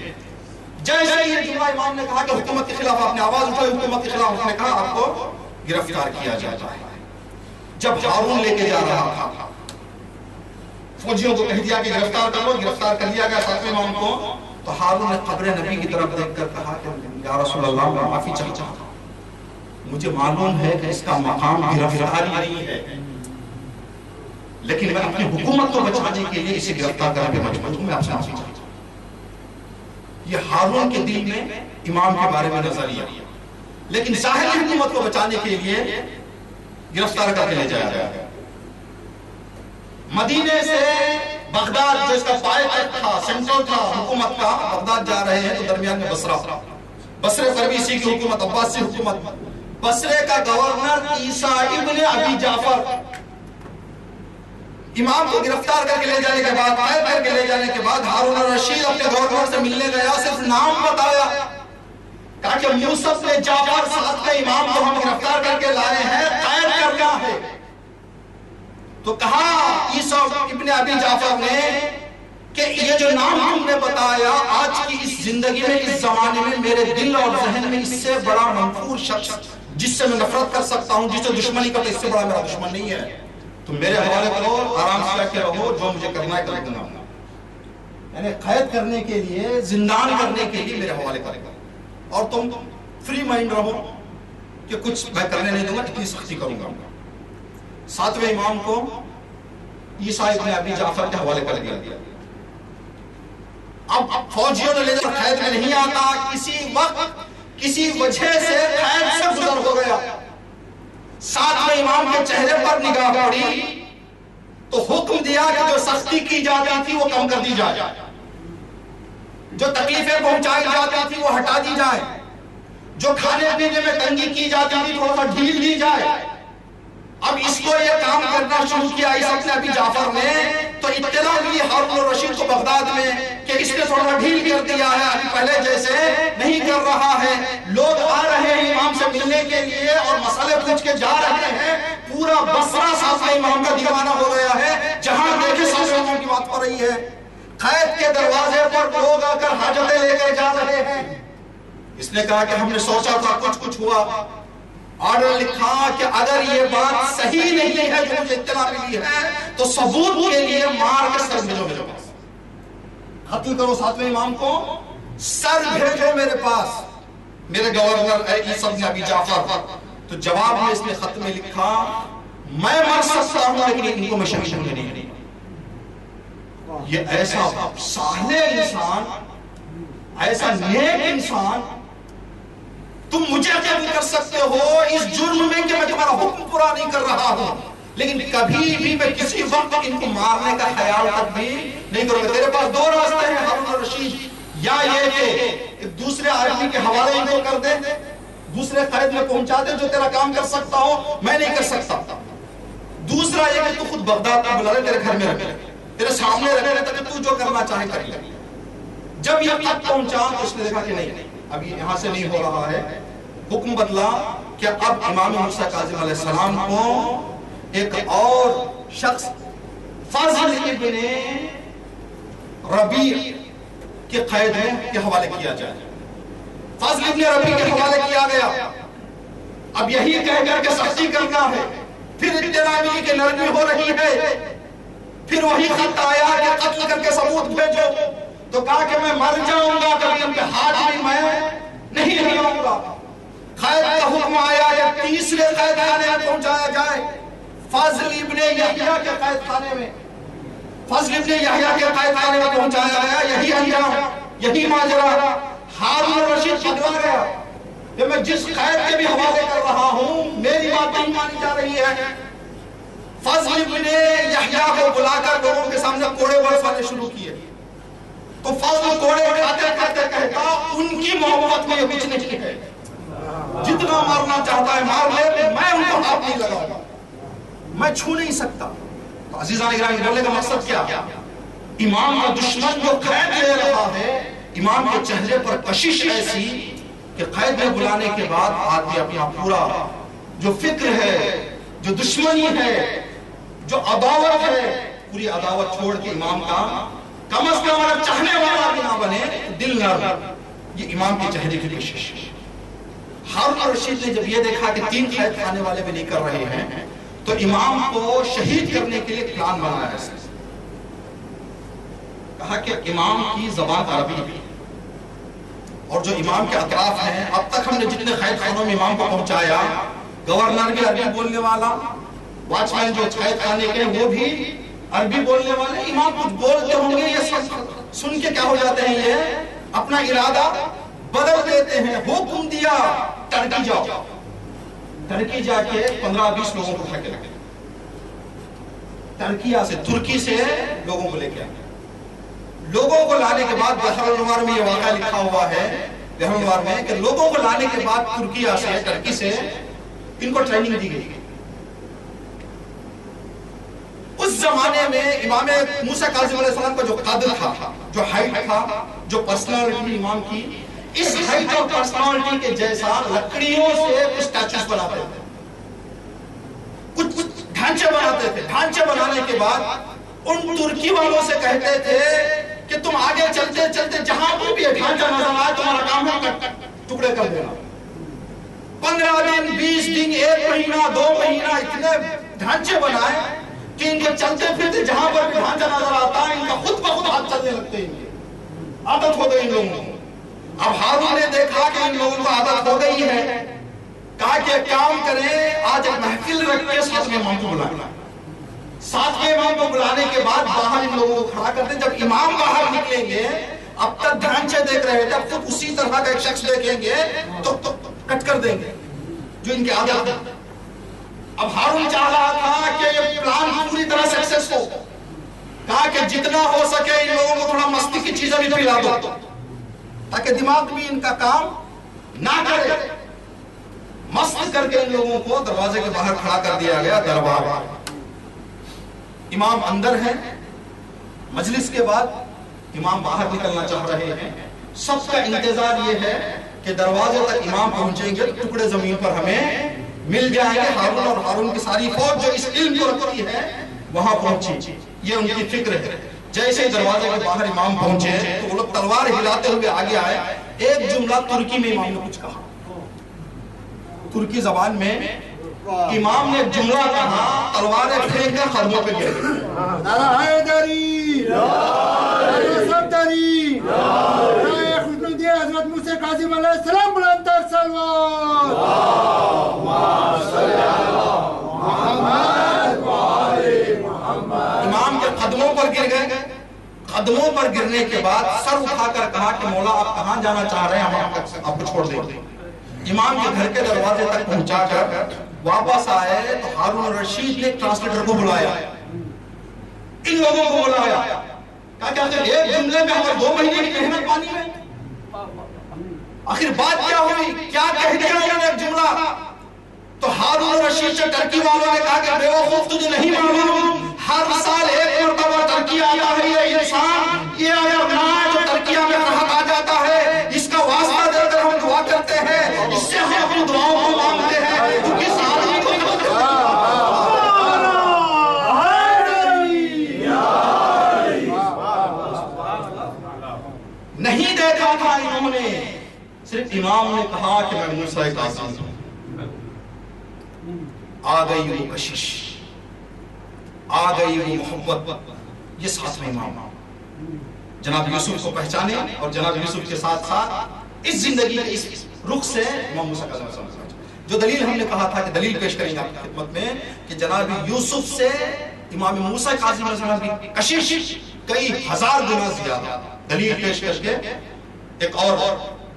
جیسے یہ جملہ امام نے کہا کہ حکومت کے خلاف آپ نے آواز اٹھائی، حکومت کے خلاف نے کہا آپ کو گرفتار کیا جاتا ہے۔ جب ہارون لے کے جا رہا تھا، فوجیوں کو کہہ دیا کہ گرفتار کر لو، گرفتار کر لیا گیا ساتویں امام کو، تو ہارون نے قبر نبی کی طرف دیکھ کر کہا کہ یا رسول اللہ میں معافی چاہتا ہوں، مجھے معلوم ہے کہ اس کا مقام گرفتاری نہیں ہے، لیکن میں اپنی حکومت کو بچانے کے لیے اسے گرفتار کرنے کے مجبور ہوں، میں آپ سے معافی چاہتا ہوں۔ یہ ہارون کے دل میں امام کے بارے میں نظریہ، لیکن ظاہری حکومت کو بچانے کے لیے گرفتار کر کے لے جایا گیا۔ مدینے سے بغداد جو اس کا پائیدار تھا، سینٹرل تھا حکومت کا، بغداد جا رہے ہیں تو درمیان میں بصرے پر بھی اسی کی حکومت، عباسی حکومت۔ بصرے کا گورنر عیسیٰ ابن ابی جعفر، امام کو گرفتار کر کے لے جانے کے بعد، قید کر کے لے جانے کے بعد، ہارون الرشید اپنے گورنر سے ملنے گیا، صرف نام بتایا، کہا کہ یوسف نے جعفر صاحب کے امام کو ہم گرفتار کر کے لائے ہیں، قید کرنا ہے۔ تو کہا عیسیٰ ابن ابی جعفر نے کہ یہ جو نام تم نے بتایا، آج کی اس زندگی میں، اس زمانے میں میرے دل اور ذہن میں اس سے بڑا منفور شخص جس سے میں نفرت کر سکتا ہوں، جس سے دشمنی کرتا، اس سے بڑا میرا دشمن نہیں ہے۔ تم میرے حوالے کرو، آرام سے کے رہو، جو مجھے کرنا ہے کر دوں گا۔ یعنی قید کرنے کے لیے، زندان کرنے کے لیے میرے حوالے کرے گا، اور تم فری مائنڈ رہو کہ کچھ میں کرنے نہیں دوں گا، اتنی سختی کروں گا۔ ساتویں امام کو عیسیٰ ابن ابی جعفر کے حوالے کر دیا۔ اب فوجیوں نے لے کر قید میں نہیں آتا، کسی وقت کسی وجہ سے قید سے گزر ہو گیا۔ ساتویں امام کے چہرے پر نگاہ پڑی تو حکم دیا کہ جو سختی کی جاتی تھی وہ کم کر دی جائے، جو تکلیفیں پہنچائی جاتی تھی وہ ہٹا دی جائے، جو کھانے پینے میں تنگی کی جاتی تھی تھوڑا سا ڈھیل دی جائے۔ اب اس کو یہ کام کرنا شروع کیا عیسیٰ ابن ابی جعفر نے، تو اطلاع ملی ہارون الرشید کو بغداد میں کہ اس نے تھوڑا ڈھیل کر دیا ہے، ابھی پہلے جیسے نہیں کر رہا ہے، لوگ آ رہے ہیں امام سے ملنے کے لیے اور مسئلے پوچھ کے جا رہے ہیں۔ پورا بصرہ ساتویں امام کا دیوانہ ہو گیا ہے، جہاں دیکھے ساتویں امام کی بات ہو رہی ہے۔ قید کے دروازے پر لوگ آ کر حاجتیں لے کر جا رہے ہیں۔ اس نے کہا کہ ہم نے سوچا تھا کچھ ہوا، آرڈر لکھا کہ اگر یہ بات صحیح نہیں ہے جو مجھے اطلاع ملی ہے تو ثبوت کے لیے مار کے سر بھیجو میرے پاس، قتل کرو ساتویں امام کو، سر بھیجو میرے پاس، میرے گورنر عیسیٰ ابن ابی جعفر۔ تو جواب میں اس نے خط میں لکھا، میں مر سکتا ہوں لیکن ان کو میں شہید نہیں۔ یہ ایسا صالح انسان، ایسا نیک انسان، تم مجھے قتل کر سکتے ہو اس جرم میں کہ میں تمہارا حکم پورا نہیں کر رہا ہوں، لیکن کبھی بھی میں کسی وقت ان کو مارنے کا خیال تک بھی نہیں کروں گا۔ تیرے پاس دو راستے ہیں ہارون الرشید، یا یہ کہ دوسرے آدمی کے حوالے ان کو کر دے، دوسرے قید میں پہنچا دے جو تیرا کام کر سکتا ہو، میں نہیں کر سکتا۔ دوسرا یہ کہ تو خود بغداد میں بلا لے، تیرے گھر میں رکھ لے، تیرے سامنے رکھ لے تاکہ تو جو کرنا چاہے کر لے۔ جب یہ خط پہنچا تو اس نے دیکھا کہ نہیں، ابھی یہاں سے نہیں ہو رہا ہے۔ حکم بدلا کہ اب امام موسیٰ کاظم علیہ السلام کو ایک اور شخص فضل ابن ربیع کے قید کے حوالے کیا جائے۔ فضل ابن ربیع کے حوالے کیا گیا۔ اب یہی کہہ کر کے سختی کرنا ہے، پھر اطلاع ملی کہ نرمی ہو رہی ہے، پھر وہی خط آیا کہ قتل کر کے ثبوت بھیجو، تو کہا کہ میں مر جاؤں گا کبھی ان پہ ہاتھ بھی میں نہیں لگاؤں گا۔ قید کا حکم آیا کہ تیسرے قید خانے میں پہنچایا جائے، فضل ابن یحییٰ کے قید خانے میں، فضل ابن یحییٰ کے قید خانے میں پہنچایا گیا۔ یہی انجام، یہی ماجرا۔ ہارون الرشید پگلا گیا کہ میں جس قید کے بھی حوالے کر رہا ہوں میری بات نہیں مانی جا رہی ہے۔ فضل ابن یحییٰ کو بلا کر لوگوں کے سامنے کوڑے برسانے شروع کیے، تو فضل کوڑے کھاتے کھاتے کہتا ان کی محبت میں یہ کچھ نہیں ہے، جتنا مارنا چاہتا ہے مار لے، میں ان کو ہاتھ نہیں لگاؤں گا، میں چھو نہیں سکتا۔ تو عزیزان اکرام بولنے کا مقصد کیا؟ امام کا دشمن جو قید لے رہا ہے، امام کے چہرے پر کشش ایسی کہ قید میں بلانے کے بعد آدمی اپنا پورا جو فکر ہے، جو دشمنی ہے، جو عداوت ہے، پوری عداوت چھوڑ کے امام کا کم از کم اگر چاہنے والا بھی نہ بنے دل نرم۔ یہ امام کے چہرے کی کشش۔ ہارون الرشید نے جب یہ دیکھا کہ 3 قید خانے والے بھی نہیں کر رہے ہیں تو امام کو شہید کرنے کے لیے پلان بنایا ہے۔ کہا کہ امام کی زبان عربی ہے اور جو امام کے اطراف ہیں، اب تک ہم نے جتنے قید خانوں میں امام کو پہنچایا، گورنر بھی عربی بولنے والا، واچ مین جو قید خانے کے وہ بھی عربی بولنے والے، امام کچھ بولتے ہوں گے، یہ سن کے کیا ہو جاتے ہیں، یہ اپنا ارادہ بدل دیتے ہیں۔ حکم دیا ٹرکی جاؤ، ٹرکی جا کے 15-20 لوگوں کو اٹھا کے لگے، ترکی سے لوگوں کو لے کے آئے۔ لوگوں کو لانے کے بعد بحر الانوار میں یہ واقعہ لکھا ہوا ہے، بحر الانوار میں، کہ لوگوں کو لانے کے بعد ترکیہ سے، ٹرکی سے ان کو ٹریننگ دی گئی۔ اس زمانے میں امام موسیٰ کاظم علیہ السلام کا جو قدر تھا، جو ہائٹ تھا، جو پرسنالٹی امام کی، اس ہائٹ اور پرسنالٹی کے جیسا لکڑیوں سے کچھ ٹچز بناتے تھے، کچھ ڈھانچے بناتے تھے۔ ڈھانچے بنانے کے بعد ان ترکی والوں سے کہتے تھے کہ تم آگے چلتے چلتے جہاں پر بھی ڈھانچہ نظر آئے تمہارا کام ہے ٹکڑے کر دینا۔ 15 دن، 20 دن، 1 مہینہ، 2 مہینہ اتنے ڈھانچے بنائے کہ ان کے چلتے پھرتے جہاں پر بھی ڈھانچہ نظر آتا ہے ان کا خود بخود ہاتھ چلنے لگتے ہیں، عادت ہو گئی ان لوگوں کو۔ اب ہارون نے دیکھا کہ ان لوگوں کو عادت ہو گئی ہے، کہا کہ کام کریں، آج ایک محفل رکھ کے 7ویں امام کو بلانا۔ 7ویں امام کو بلانے کے بعد باہر ان لوگوں کو کھڑا کرتے، جب امام باہر نکلیں گے، اب تک ڈھانچے دیکھ رہے تھے، اب خود اسی طرح کا ایک شخص دیکھیں گے تو کٹ کر دیں گے جو ان کی عادت ہے۔ اب ہارون چاہ رہا تھا کہ یہ پلان پوری طرح سکسیس ہو، کہا کہ جتنا ہو سکے ان لوگوں کو تھوڑا مستی کی چیزیں بھی پلا دو تاکہ دماغ بھی ان کا کام نہ کرے۔ مست کر کے ان لوگوں کو دروازے کے باہر کھڑا کر دیا گیا۔ دربار امام اندر ہیں، مجلس کے بعد امام باہر نکلنا چاہ رہے ہیں، سب کا انتظار یہ ہے کہ دروازے تک امام پہنچیں گے، ٹکڑے زمین پر ہمیں مل جائیں گے۔ ہارون اور ہارون کی ساری فوج جو اس علم کو رکھتی ہے وہاں پہنچی، یہ ان کی فکر ہے۔ جیسے دروازے کے باہر امام پہنچے تو وہ لوگ تلوار ہلاتے ہوئے آگے آئے۔ ایک جملہ ترکی میں امام نے کچھ کہا، ترکی زبان میں امام نے جملہ کہا، تلواریں پھینک کر خرموں پہ گر گئی۔ نعرہ حیدری، نعرہ صفدری، نعرہ خشنودی حضرت موسیٰ کاظم علیہ السلام، بلند تر سلوات۔ امام کے قدموں پر گر گئے۔ قدموں پر گرنے کے بعد سر اٹھا کر کہا کہ مولا آپ کہاں جانا چاہ رہے ہیں، ہم آپ کو چھوڑ دیں۔ امام کے گھر کے دروازے تک پہنچا کر واپس آئے تو ہارون الرشید نے ٹرانسلیٹر کو بلایا، ان لوگوں کو بلایا، کہا کہ آخر ایک جملے میں ہمیں 2 مہینے کی محنت پانی ہے، آخر بات کیا ہوئی، کیا کہہ دیا انہوں نے ایک جملہ؟ تو ہارون الرشید سے ٹرکی والوں نے کہا کہ بیوقوف تجھے نہیں معلوم، ہر سال 1 مرتبہ ٹرکی آتا ہے یہ انسان، یہ اگر نہ جو ٹرکیہ میں فرحت آ جاتا ہے، اس کا واسطہ دے کر ہم دعا کرتے ہیں، اس سے ہم اپنی دعاؤں کو مانگتے ہیں، کیونکہ اس آدمی کو نہیں دیکھا تھا انہوں نے، صرف امام نے کہا کہ میں موسیٰ کاظم ہوں، آ گئی وہ کشش، آ گئی وہ محبت، یہ ساتویں امام جناب یوسف کو پہچانے اور جناب یوسف کے ساتھ ساتھ اس زندگی کے اس رخ سے امام موسیٰ کاظم علیہ السلام جو دلیل ہم نے کہا تھا کہ دلیل پیش کریں گے آپ کی خدمت میں کہ جناب یوسف سے امام موسیٰ کاظم علیہ السلام کی کشش کئی ہزار گنا زیادہ، دلیل پیش کر کے ایک اور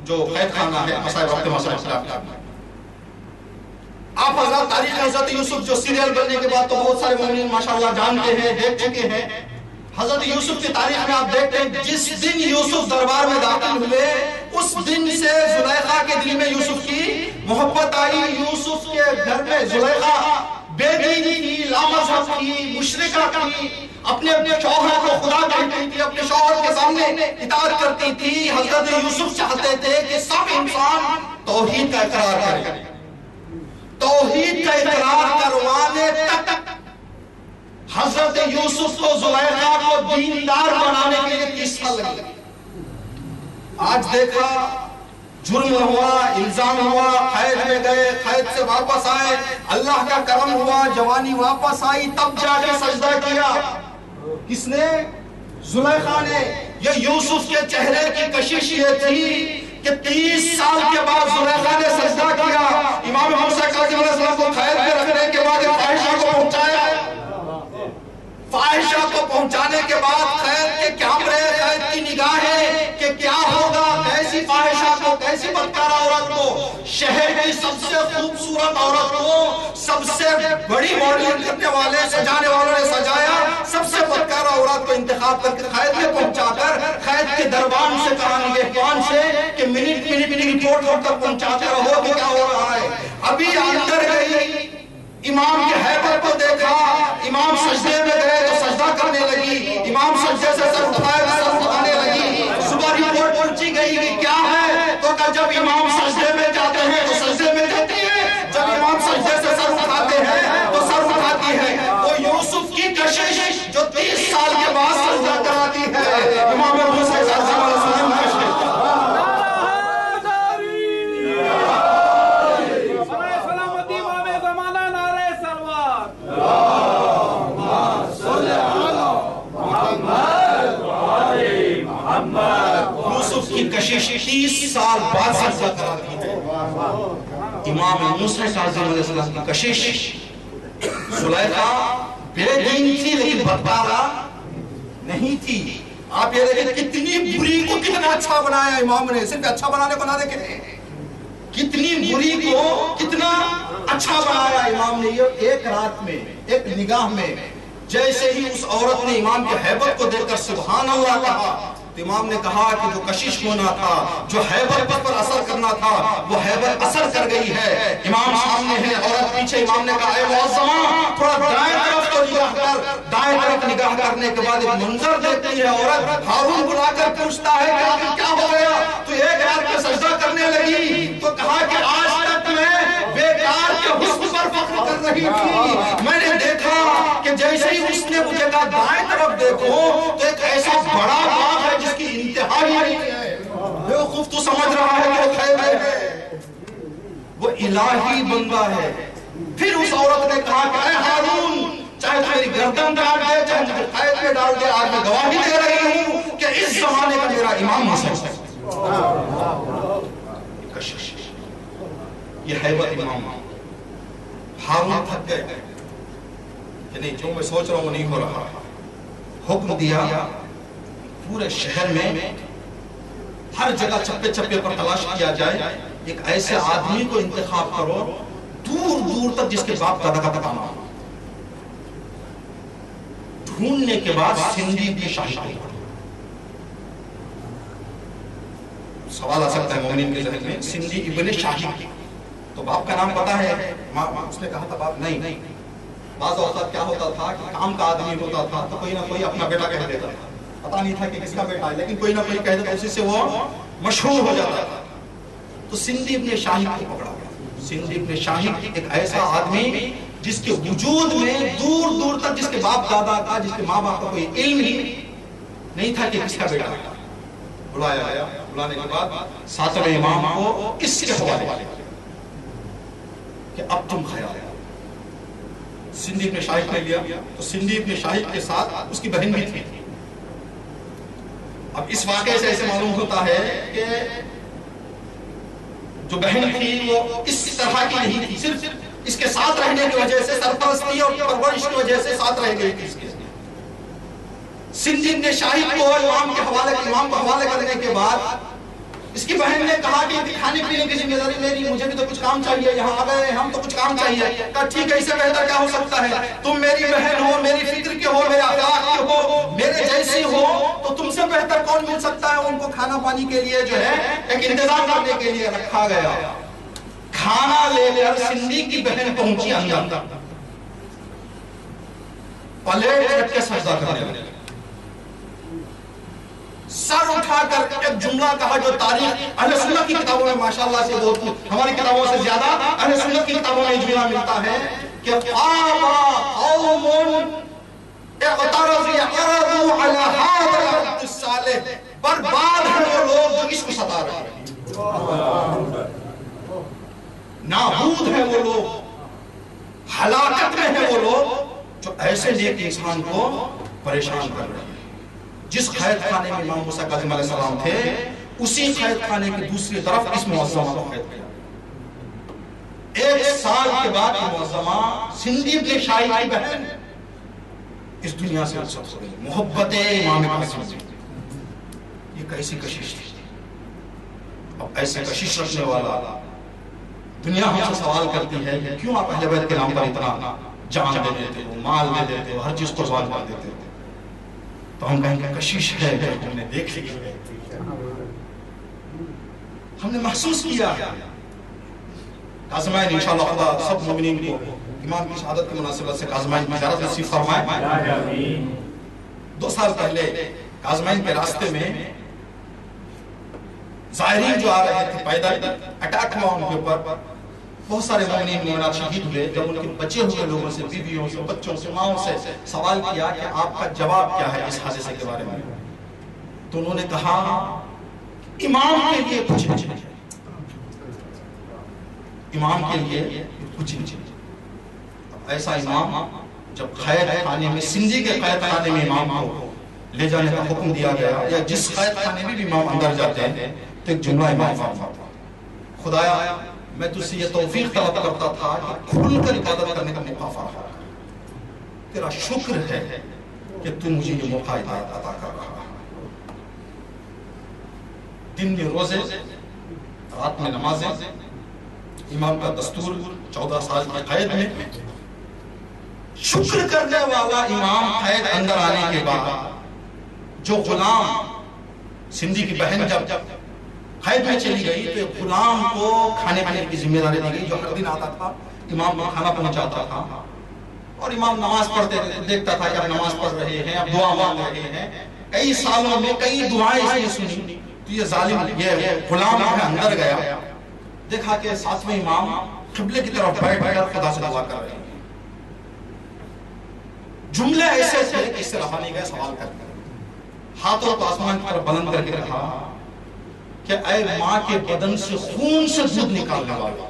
جو قید خانہ ہے مسائل وقت مسائل اختلاف کا۔ آپ حضرات تاریخ حضرت یوسف جو سیریل بننے کے بعد تو بہت سارے مومنین ماشاءاللہ جانتے ہیں، دیکھ چکے ہیں۔ حضرت یوسف کی تاریخ میں آپ دیکھتے ہیں جس دن یوسف دربار میں داخل ہوئے اس دن سے زلیخا کے دل میں یوسف کی محبت آئی۔ یوسف کے گھر میں زلیخا بے دین تھی، لامذہب تھی، مشرکہ تھی، اپنے شوہر کو خدا کہتی تھی، اپنے شوہر کے سامنے اطاعت کرتی تھی۔ حضرت یوسف چاہتے تھے کہ سب انسان توحید کا اقرار کرے، توحید کا اقرار کروانے تک حضرت یوسف کو زلیخا کو دیندار بنانے کے لیے 30 سال لگے۔ آج دیکھا جرم ہوا، الزام ہوا، قید میں گئے، قید سے واپس آئے، اللہ کا کرم ہوا، جوانی واپس آئی، تب جا کے سجدہ کیا۔ کس نے؟ زلیخا نے۔ یہ یوسف کے چہرے کی کشش یہ تھی کہ 30 سال کے بعد زلیخا نے سجدہ کیا۔ امام موسیٰ کاظم علیہ السلام کو قید میں رکھنے کے بعد فاحشہ کو پہنچایا، فاحشہ کو پہنچانے کے بعد قید کے کیمرے، قید کی نگاہیں کہ کیا ہوگا، کیسی فاحشہ کو، کیسی بدکار عورت کو، شہر کی سب سے خوبصورت عورت کو سب سے بڑی ماڈلنگ کرنے والے سجانے والوں نے سجایا، سب سے بدکار عورت کو انتخاب کر کے قید میں پہنچا کر قید کے دربان سے کہا نگہبان سے کہ منٹ رپورٹ تک پہنچاتے رہو کہ کیا ہو رہا ہے۔ ابھی اندر گئی، امام کے حیبت کو دیکھا، امام سجدے میں گئے تو سجدہ کرنے لگی، امام سجدے سے سر اٹھائے تو سر اٹھانے لگی۔ صبح رپورٹ پہنچی گئی کہ کیا ہے، تو کہا جب امام سجدے میں جاتے ہیں تو سجدے میں جاتی ہے، جب امام سجدے سے سر اٹھاتے ہیں تو سر اٹھاتی ہے۔ وہ یوسف کی کشش جو 30 سال کے بعد سجدہ کراتی ہے، امام موسیٰ کاظم علیہ السلام کی کشش۔ یوسف کی کشش 30 سال بعد سجدہ کراتی ہے۔ امام موسیٰ کاظم علیہ السلام کی کشش، زلیخا بے دین تھی لیکن بدکارہ نہیں تھی۔ آپ یہ دیکھیں کتنی بری کو کتنا اچھا بنایا امام نے، صرف اچھا بنانے کو نہ دیکھیں، کتنی بری کو کتنا اچھا بنایا امام نے۔ یہ ایک رات میں، ایک نگاہ میں جیسے ہی اس عورت نے امام کی حیبت کو دیکھ کر سبحان اللہ کہا تو امام نے کہا کہ جو کشش ہونا تھا، جو حیبت پر اثر کرنا تھا، وہ حیبت اثر کر گئی ہے۔ امام سامنے ہے، عورت پیچھے۔ امام نے کہا اے معظمہ تھوڑا دائیں طرف تو نگاہ کر۔ دائیں طرف نگاہ کرنے کے بعد ایک منظر دیکھتی ہے عورت، ہارون بلا کر پوچھتا ہے کہ آخر کیا ہو گیا، تو ایک رات میں سجدہ کرنے لگی تو کہا کہ آج تک میں بیکار کے حسن پر فخر کر رہی تھی، میں نے دیکھا کہ جیسے ہی اس نے مجھے کہا دائیں طرف دیکھو تو ایک ایسا بڑا باغ ہے جس کی انتہا ہی نہیں ہے۔ بیوقوف تو سمجھ رہا ہے کہ وہ خیبر ہے، وہ الہی بندہ ہے۔ پھر اس عورت نے کہا کہ اے ہارون چاہے تو میری گردن کاٹ دے، چاہے مجھے قید میں ڈال دے، آج میں گواہی دے رہی ہوں کہ اس زمانے کا میرا امام موسیٰ ہے۔ یہ حیبت امام۔ ہارون تھک گئے کہ نہیں، جو میں سوچ رہا ہوں وہ نہیں ہو رہا۔ حکم دیا پورے شہر میں ہر جگہ چپے چپے پر تلاش کیا جائے، ایک ایسے آدمی کو انتخاب کرو دور دور تک جس کے باپ دادا کا پتہ نہ ہو۔ ڈھونڈنے کے بعد سندھی کی شاہی کو سوال آ سکتا ہے مومنین کے ذہن میں، سندھی ابن شاہی تو باپ کا نام پتا ہے؟ اس نے کہا تھا باپ نہیں۔ بعض اوقات کیا ہوتا تھا کہ کام کا آدمی ہوتا تھا تو کوئی نہ کوئی اپنا بیٹا کہہ دیتا تھا، پتا نہیں تھا کہ کس کا بیٹا ہے، لیکن کوئی نہ کوئی کہہ دیتا، اسی سے وہ مشہور ہو جاتا تھا۔ تو سندھی ابن شاہی کو پکڑا گیا۔ سندھی ابن شاہی ایک ایسا آدمی جس کے وجود میں دور دور تک جس کے باپ دادا کا، جس کے ماں باپ کا کوئی علم ہی نہیں تھا کہ کس کا بیٹا ہے۔ بلایا گیا، بلانے کے بعد ساتویں امام کو اس کے حوالے کہ اب تم خیال سندھی ابن شاہد نے لیا تو سندھی ابن شاہد کے ساتھ اس کی بہن بھی تھی. اب اس واقعے سے ایسے معلوم ہوتا ہے کہ جو بہن تھی وہ اس طرح کی نہیں تھی، صرف اس کے ساتھ رہنے کی وجہ سے، سرپرستی اور پرورش کی وجہ سے ساتھ رہ گئی تھی اس کے. سندھی ابن شاہد کو امام کو حوالے کرنے کے بعد اس کی بہن نے کہا کہ کھانے پینے کی ذمہ داری میری، مجھے بھی تو کچھ کام چاہیے، یہاں آ گئے ہم تو کچھ کام چاہیے. کہا ٹھیک ہے، اس سے بہتر کیا ہو سکتا ہے، تم میری بہن ہو، میری فکر کے ہو، میرے اخلاق کے ہو، میرے جیسی ہو، تو تم سے بہتر کون مل سکتا ہے. ان کو کھانا پانی کے لیے جو ہے ایک انتظام کرنے کے لیے رکھا گیا. کھانا لے کر سندھی کی بہن پہنچی اندر، پلیٹ رکھ کے سجدہ کرنے لگی، سر اٹھا کر ایک جملہ کہا جو تاریخ اہل سنت کی کتابوں میں ماشاءاللہ سے بہت، ہماری کتابوں سے زیادہ اہل سنت کی کتابوں میں جملہ ملتا ہے کہ قَامَ قَوْمٌ اعْتَرَضُوا عَلَى هَذَا الْعَبْدِ الصَّالِحِ. برباد ہیں وہ لوگ جو اس کو ستا رہے ہیں، نابود ہیں وہ لوگ، ہلاکت میں ہیں وہ لوگ جو ایسے نیک انسان کو پریشان کر رہے ہیں. جس قید خانے میں امام موسیٰ کاظم علیہ السلام تھے، اسی قید خانے کی دوسری طرف اس معظمہ کو قید کیا. 1 سال کے بعد یہ معظمہ سندھی ابن شاہد کی بہن اس دنیا سے رخصت ہو گئی. محبت امام قاسم سے یہ کیسی کشش تھی. اب ایسے کشش رکھنے والا دنیا ہم سے سوال کرتی ہے کہ کیوں آپ اہل بیت کے نام پر اتنا جان دے دیتے ہو، مال دے دیتے ہو، ہر چیز قربان کر دیتے ہو. تو ہم کہیں گے کشش ہے جو ہم نے دیکھ لی ہے، ہم نے محسوس کیا. کاظمین انشاءاللہ خدا سب مومنین کو امام کی شہادت کی مناسبت سے کاظمین کی زیارت نصیب فرمائے. 2 سال پہلے کاظمین کے راستے میں ظاہرین جو آ رہے تھے پیدل، اٹیک ہوا ان کے اوپر، بہت سارے مومنین مومنات شہید ہوئے. جب ان کے بچے ہوئے لوگوں سے، بیویوں سے، بچوں سے، ماؤں سے سوال کیا کہ آپ کا جواب کیا ہے اس حادثے کے بارے میں، تو انہوں نے کہا امام کے لیے کچھ نہیں، امام کے لیے کچھ نہیں. ایسا امام جب قید خانے میں، سندھی کے قید خانے میں امام کو لے جانے کا حکم دیا گیا، یا جس قید خانے میں بھی امام اندر جاتے ہیں، تو ایک جملہ امام فرماتا، خدایا میں تجھ سے یہ توفیق طلب کرتا تھا کہ کھل کر عبادت کرنے کا موقع فراہم کر. تیرا شکر ہے کہ تو مجھے یہ موقع عطا کر رہا. دن میں روزے، رات میں نمازیں، امام کا دستور 14 سال کی قید میں. شکر کرنے والا امام قید اندر آنے کے بعد جو غلام، سندھی کی بہن جب قید میں چلی گئی تو ایک غلام کو کھانے پینے کی ذمہ داری دی گئی جو ہر دن آتا تھا، امام کو کھانا پہنچاتا تھا. اور امام نماز پڑھتے دیکھتا تھا کہ اب نماز پڑھ رہے ہیں، اب دعا مانگ رہے ہیں. کئی سالوں میں کئی دعائیں اس نے سنی. تو یہ ظالم، یہ غلام اندر گیا، دیکھا کہ ساتھ میں امام قبلے کی طرف بیٹھ کر خدا سے دعا کر رہے ہیں. جملے ایسے تھے کہ اس سے رہا نہیں گیا. سوال کرتے ہاتھوں کو آسمان کی طرف بلند کر کے کہا کہ اے ماں کے بدن سے خون سے دودھ نکالنے والا،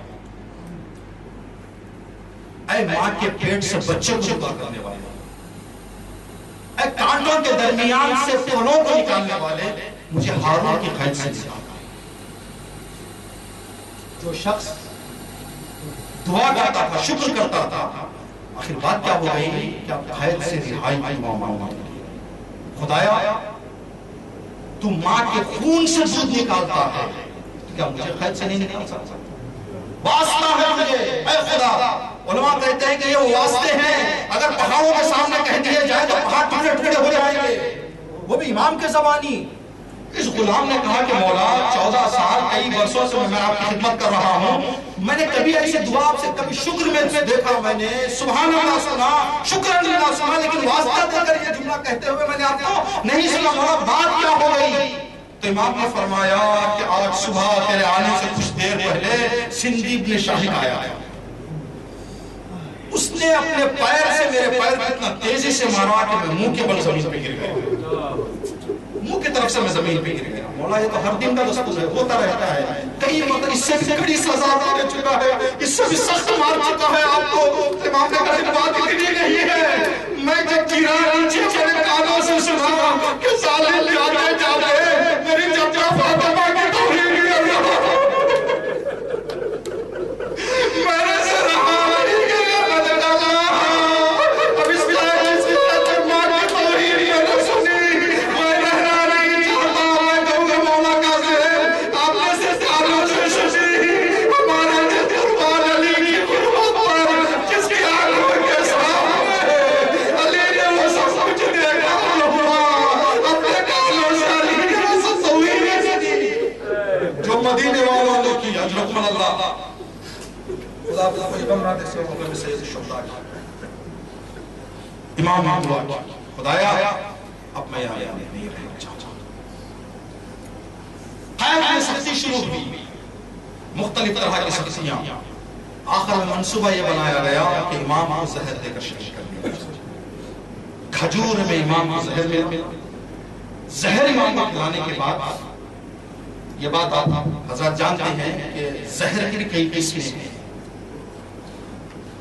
اے ماں کے پیٹ سے بچے کو جدا کرنے والے، اے کانٹوں کے درمیان سے پھلوں کو نکالنے والے، مجھے ہارون کی قید سے نکال. جو شخص دعا کرتا تھا، شکر کرتا تھا، آخر بات کیا ہو گئی کہ اب قید سے رہائی کی ماں. خدایا تو ماں کے خون سے دودھ نکالتا ہے، کیا مجھے قید سے نہیں نکال سکتا؟ واسطہ ہے مجھے اے خدا. علماء کہتے ہیں کہ یہ واسطے ہیں، اگر پہاڑوں کے سامنے کہہ دیے جائے تو پہاڑ ٹکڑے ٹکڑے ہو جائیں گے، وہ بھی امام کے زبانی. اس غلام نے کہا کہ مولا 14 سال کئی برسوں سے میں آپ کی خدمت کر رہا ہوں، میں نے کبھی ایسی دعا آپ سے کبھی شکر میں دیکھا، میں نے سبحان اللہ سنا، شکر اللہ سنا، لیکن واسطہ دے کر یہ جملہ کہتے ہوئے میں نے آپ کو نہیں سنا. مولا بات کیا ہو گئی؟ تو امام نے فرمایا کہ آج صبح تیرے آنے سے کچھ دیر پہلے سندھی ابن شاہد آیا، اس نے اپنے پیر سے میرے پیر کو اتنا تیزی سے مارا کہ میں منہ کے بل زمین پہ گر گیا. منہ کی طرف سے میں زمین پہ گر گیا. مولا یہ تو ہر دن کا دستور ہے, ہوتا رہتا ہے. کئی مرتبہ اس سے بھی بڑی سزا دے چکا ہے, اس سے بھی سخت مار چکا ہے آپ کو. امام نے کہا بات اتنی نہیں ہے, میں جب گرا نیچے میرے کانوں سے سنا کہ ظالم جاتے جاتے میری چچا فاطمہ کی توہین کر رہا, میرے سے رہا نہیں گیا. اب اس ماں کی توہین میں نے سنی, میں رہنا نہیں چاہتا. میں کہوں گا مولا قاضم آپ نے سے کانوں سے سنی ہمارے قربان علی کی قربت پر جس کی آنکھوں کے سامنے علی نے وہ سب کچھ دیکھا ہوا, اپنے کانوں سے علی نے وہ سب توہین کی جو مدینے والوں نے کی. اجرکم اللہ. خدا کو غم نہ دے سے حکم سید الشہداء امام محمود خدایا اب میں یہاں نہیں رہنا چاہتا. خیر میں سختی شروع ہوئی, مختلف طرح کی سختیاں. آخر میں منصوبہ یہ بنایا گیا کہ امام کو زہر دے کر شہید کر دیا. کھجور میں امام کو زہر ملا. زہر امام کو پلانے کے بعد, یہ بات آپ حضرات جانتے ہیں کہ زہر کی کئی قسمیں ہیں.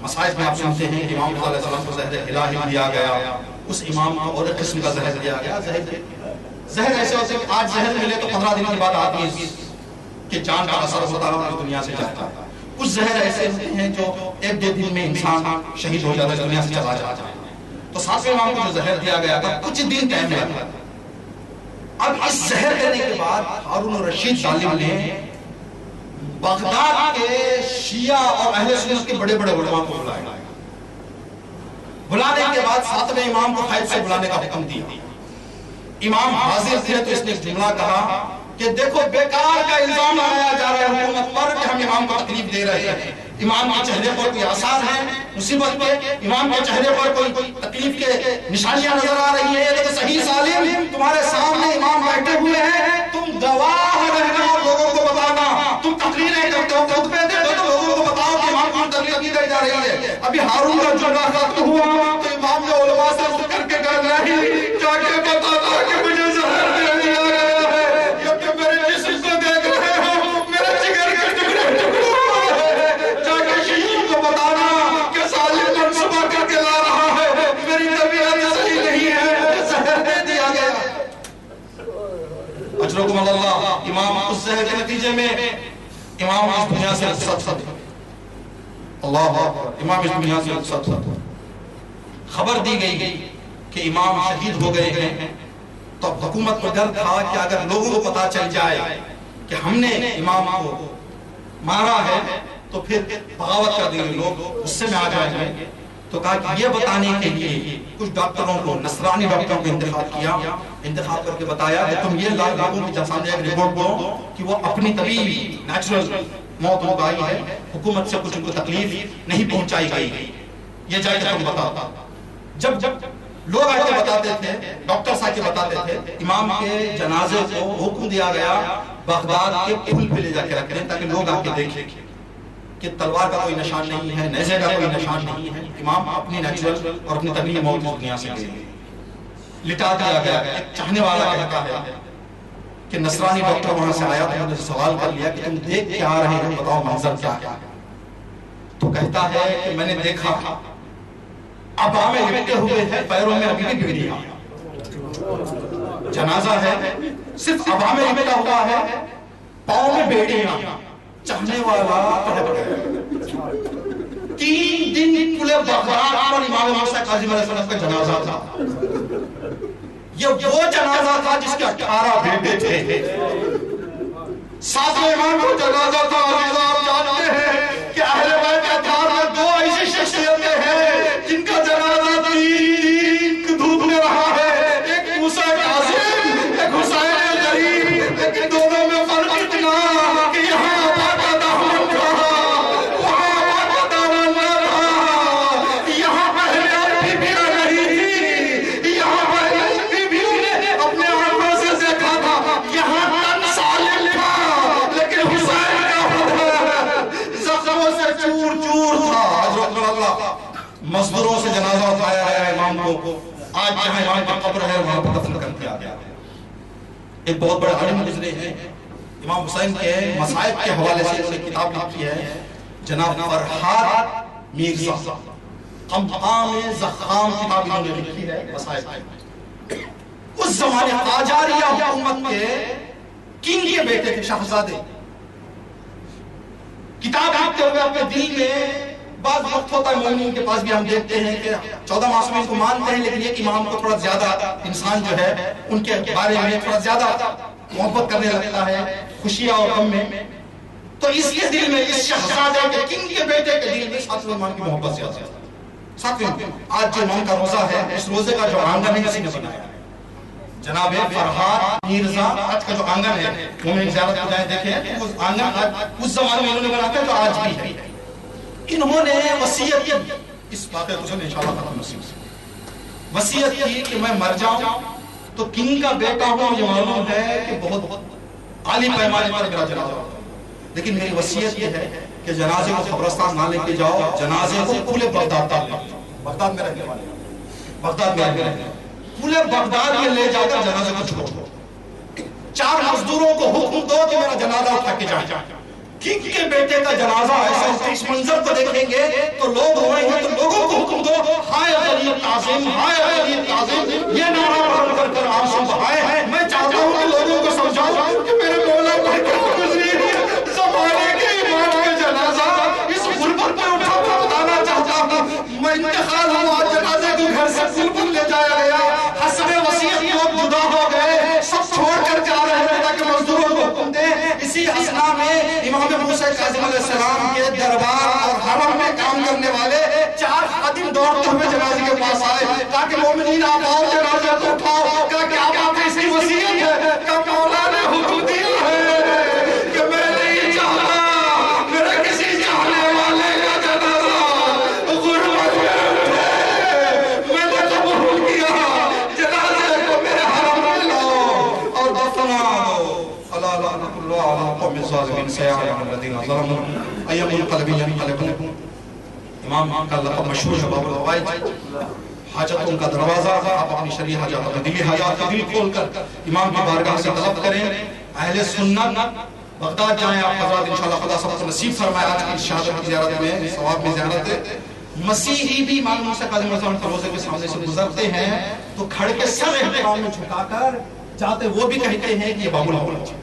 مسائل میں آپ سنتے ہیں کہ امام صلی اللہ علیہ وسلم کو زہر الہی دیا گیا, اس امام کو اور ایک قسم کا زہر دیا گیا. زہر ایسے ہوتے ہیں کہ آج زہر ملے تو 15 دن کے بعد آدمی کہ جان کا اثر ہوتا ہے اور دنیا سے جاتا ہے. کچھ زہر ایسے ہوتے ہیں جو 1-2 دن میں انسان شہید ہو جاتا ہے, دنیا سے چلا جاتا ہے. تو 7ویں امام کو جو زہر دیا گیا تھا کچھ دن ٹائم لگا. اب اس زہر دینے کے بعد ہارون الرشید ظالم نے بغداد کے شیعہ اور اہل سنت کے بڑے بڑے علماء کو بلایا. بلانے کے بعد 7ویں امام کو خیب سے بلانے کا حکم دیا. امام حاضر تھے تو اس نے جملہ کہا کہ دیکھو بیکار کا الزام لگایا جا رہا ہے حکومت پر کہ ہم امام کو تکلیف دے رہے ہیں. امام کے چہرے پر کوئی آثار ہیں مصیبت کے, امام کے چہرے پر کوئی تکلیف کے نشانیاں نظر آ رہی ہیں. لیکن صحیح سالم تمہارے سامنے امام بیٹھے ہوئے ہیں, تم گواہ رہنا اور لوگوں کو بتانا. تم تقریریں کرتے ہو, خطبے دیتے ہو تو لوگوں کو بتاؤ کہ امام کو تکلیف دی جا رہی ہے. ابھی ہارون کا جملہ ختم ہوا تو امام نے علماء سے رجوع کر کے کہا نہیں جا کے بتانا کہ مجھے زہر دے دیا گیا ہے, یہ کہ میرے جسم کو دیکھ رہے ہو میرے جگر کے ٹکڑے ٹکڑے بتانا کہ ظالم منصوبہ کر کے لا رہا ہے, میری طبیعت صحیح نہیں ہے, مجھے زہر دے دیا گیا. اجرکم اللہ. امام اس زہر کے نتیجے میں امام اس دنیا سے رخصت. اللہ امام اس دنیا سے رخصت. خبر دی گئی کہ امام شہید ہو گئے ہیں. تو حکومت کو ڈر تھا کہ اگر لوگوں کو پتا چل جائے کہ ہم نے امام کو مارا ہے تو پھر بغاوت کر دیں گے لوگ, غصے میں آ جائیں گے. تو کہا کہ یہ بتانے کے لیے کچھ ڈاکٹروں کو, نصرانی ڈاکٹروں کو انتخاب کیا. انتخاب کر کے بتایا کہ تم یہ لوگوں کے سامنے ایک رپورٹ دو کہ وہ اپنی طبیعی نیچرل موت ہو گئی ہے, حکومت سے کچھ ان کو تکلیف نہیں پہنچائی گئی, یہ جا کے تم بتاؤ. جب لوگ آ کے بتاتے تھے, ڈاکٹرز آ کے بتاتے تھے, امام کے جنازے کو حکم دیا گیا بغداد کے پل پہ لے جا کے رکھ دیں تاکہ لوگ آ کے دیکھیں کہ تلوار کا کوئی نشان نہیں ہے, نیزے کا کوئی نشان نہیں ہے. امام اپنی نیچرل اور اپنی طبیعی موت دنیا سے گئے. لٹا دیا گیا. ایک چاہنے والا کہتا ہے کہ نصرانی ڈاکٹر وہاں سے آیا تو انہوں نے سوال کر لیا کہ تم دیکھ کیا آ رہے ہیں, بتاؤ منظر کیا ہے. تو کہتا ہے کہ میں نے دیکھا ابا میں لپٹے ہوئے ہیں, پیروں میں ابھی بھی بیڑیاں, جنازہ ہے صرف ابا میں لپٹا ہوا ہے, پاؤں میں بیڑیاں. چاہنے والا تڑپ گیا. 3 دن پورے بغداد پر امام موسیٰ کاظم علیہ السلام کا جنازہ تھا. یہ وہ جنازہ تھا جس کے 18 بیٹے تھے. 7ویں امام کو جنازہ تھا. آپ جانتے ہیں کہ اہل بیت کے اتھار میں 2 ایسی شخصیتیں ہیں جن کا جنازہ 3 دھوپ میں رہا ہے. ایک موسیٰ کاظم, ایک حسین غریب. لیکن دونوں میں فرق اتنا کہ یہاں مزدوروں سے جنازہ اٹھایا گیا امام کو. آج جہاں امام کی قبر ہے وہاں پر دفن کر دیا گیا. ایک بہت بڑے عالم گزرے ہیں، امام حسین کے مصائب کے حوالے سے انہوں نے کتاب لکھی ہے، جناب فرحات میرزا، قمقام زخام کتاب انہوں نے لکھی ہے مصائب کی۔ اس زمانے قاجاریہ حکومت کے کنگ کے بیٹے تھے، شہزادے، کتاب لکھتے ہوئے اپنے دل میں، بعض وقت ہوتا ہے مومنین کے پاس بھی ہم دیکھتے ہیں کہ 14 معصومین کو مانتے ہیں لیکن ایک امام کو تھوڑا زیادہ انسان جو ہے ان کے بارے میں تھوڑا زیادہ محبت کرنے لگتا ہے خوشیاں اور غم میں، تو اس کے دل میں، اس شہزادے کے کنگ کے بیٹے کے دل میں ساتویں امام کی محبت زیادہ ہے۔ ساتویں آج جو امام کا روزہ ہے، اس روزے کا جو آنگن ہے کسی نے بنایا، جناب فرحات میرزا، آج کا جو آنگن ہے وہ میں زیارت کو جائیں دیکھیں، وہ آنگن اس زمانے میں انہوں نے بنایا تھا جو آج بھی ہے۔ انہوں نے وصیت کی، اس واقعے کو سنیں انشاءاللہ ختم نصیب سے، وصیت کی کہ میں مر جاؤں تو کنگ کا بیٹا ہوں، مجھے معلوم ہے کہ بہت عالی پیمانے پر میرا جنازہ ہوگا، لیکن میری وصیت یہ ہے کہ جنازے کو قبرستان نہ لے کے جاؤ، جنازے کو پورے بغداد تک لے جاؤ، بغداد میں رہنے والے، بغداد میں رہنے والے، پورے بغداد میں لے جا کر جنازے کو چھوڑو، 4 مزدوروں کو حکم دو کہ میرا جنازہ اٹھا کے جائیں، کنگ کے بیٹے کا جنازہ ایسا، اس منظر کو دیکھیں گے تو لوگ روئیں گے، تو لوگوں کو حکم دو، ہائے علی تعظیم، ہائے علی تعظیم، یہ نعرہ بلند کر کر آنسو بہائے۔ میں چاہتا ہوں کہ لوگوں کو سمجھاؤں کہ میرے مولا پڑھ کر گزری زمانے کے امام کا جنازہ اس غربت میں اٹھا کر بتانا چاہتا ہوں، میں انتقال ہوں، آج جنازے کو گھر سے بالکل لے جایا گیا، حسب وصیت لوگ جدا ہو گئے، سب چھوڑ کر جا رہے ہیں تاکہ مزدوروں کو حکم دیں۔ اسی اسنا میں امام موسیٰ کاظم علیہ السلام کے دربار اور حرم میں کام کرنے والے 4 خادم دوڑتے ہوئے جنازے کے پاس آئے، کہا کہ مومنین آپ آؤ، جنازے کو اٹھاؤ، کہا کیا بات ہے، اس کی وصیت ہے، کہا مولا نے حکم دیا ہے کہ میں نہیں چاہتا میرے کسی چاہنے والے کا جنازہ غربت میں اٹھے، میں نے قبول کیا، جنازے کو میرے حرم میں لاؤ اور دفنا دو۔ فلا لعنت اللہ علی القوم الظالمین سیعلم الذین ظلموا ای منقلب ینقلبون۔ امام کا لقب مشہور ہے باب الحوائج، حاجتوں کا دروازہ، آپ اپنی شرعی حاجات، دلی حاجات کا دل کھول کر امام کی بارگاہ سے طلب کریں۔ اہل سنت بغداد جائیں، آپ حضرات انشاءاللہ خدا سب کو نصیب فرمائے آج کی شہادت کی زیارت میں، ثواب میں زیارت ہے۔ مسیحی بھی امام موسیٰ کاظم علیہ السلام کے روزے کے سامنے سے گزرتے ہیں تو کھڑ کے سر احترام میں جھکا کر جاتے، وہ بھی کہتے ہیں کہ یہ باب الحوائج ہے۔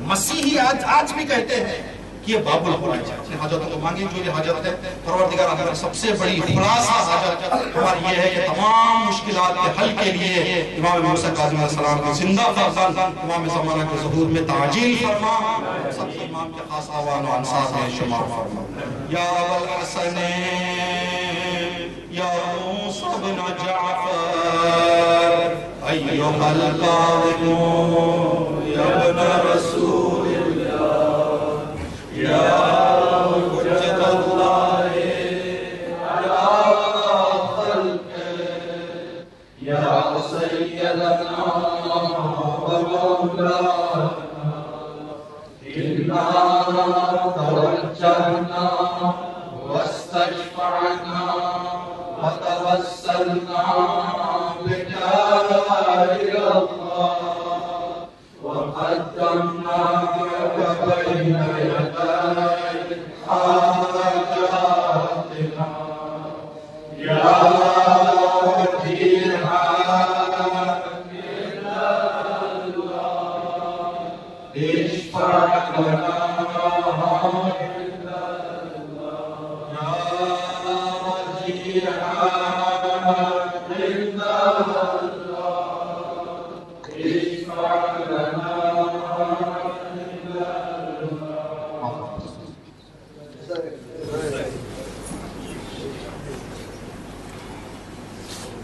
مسیحی آج بھی کہتے ہیں کہ یہ باب الحوائج ہے، اپنی حاجتوں کو مانگیں جو یہ حاجت ہے۔ پروردگار ہماری سب سے بڑی خلاصہ حاجت ہماری یہ ہے کہ تمام مشکلات کے حل کے لیے امام موسیٰ کاظم علیہ السلام کے زندہ فرزند امام زمانہ کے ظہور میں تعجیل فرما، سب امام کے خاص آوان و انصار میں شمار فرما۔ یا ابا الحسن یا موسیٰ بن جعفر ایھا القائم یا ابن رسول اللہ یا حجت اللہ یا خلق یا سیدنا و مولانا انا توجہنا واستشفعنا وتوسلنا بجاه الله وقدمناك بين يدي حاجاتنا يا وجيها إلا الله اشفع لنا إلا الله يا وجيها إلا الله اشفع لنا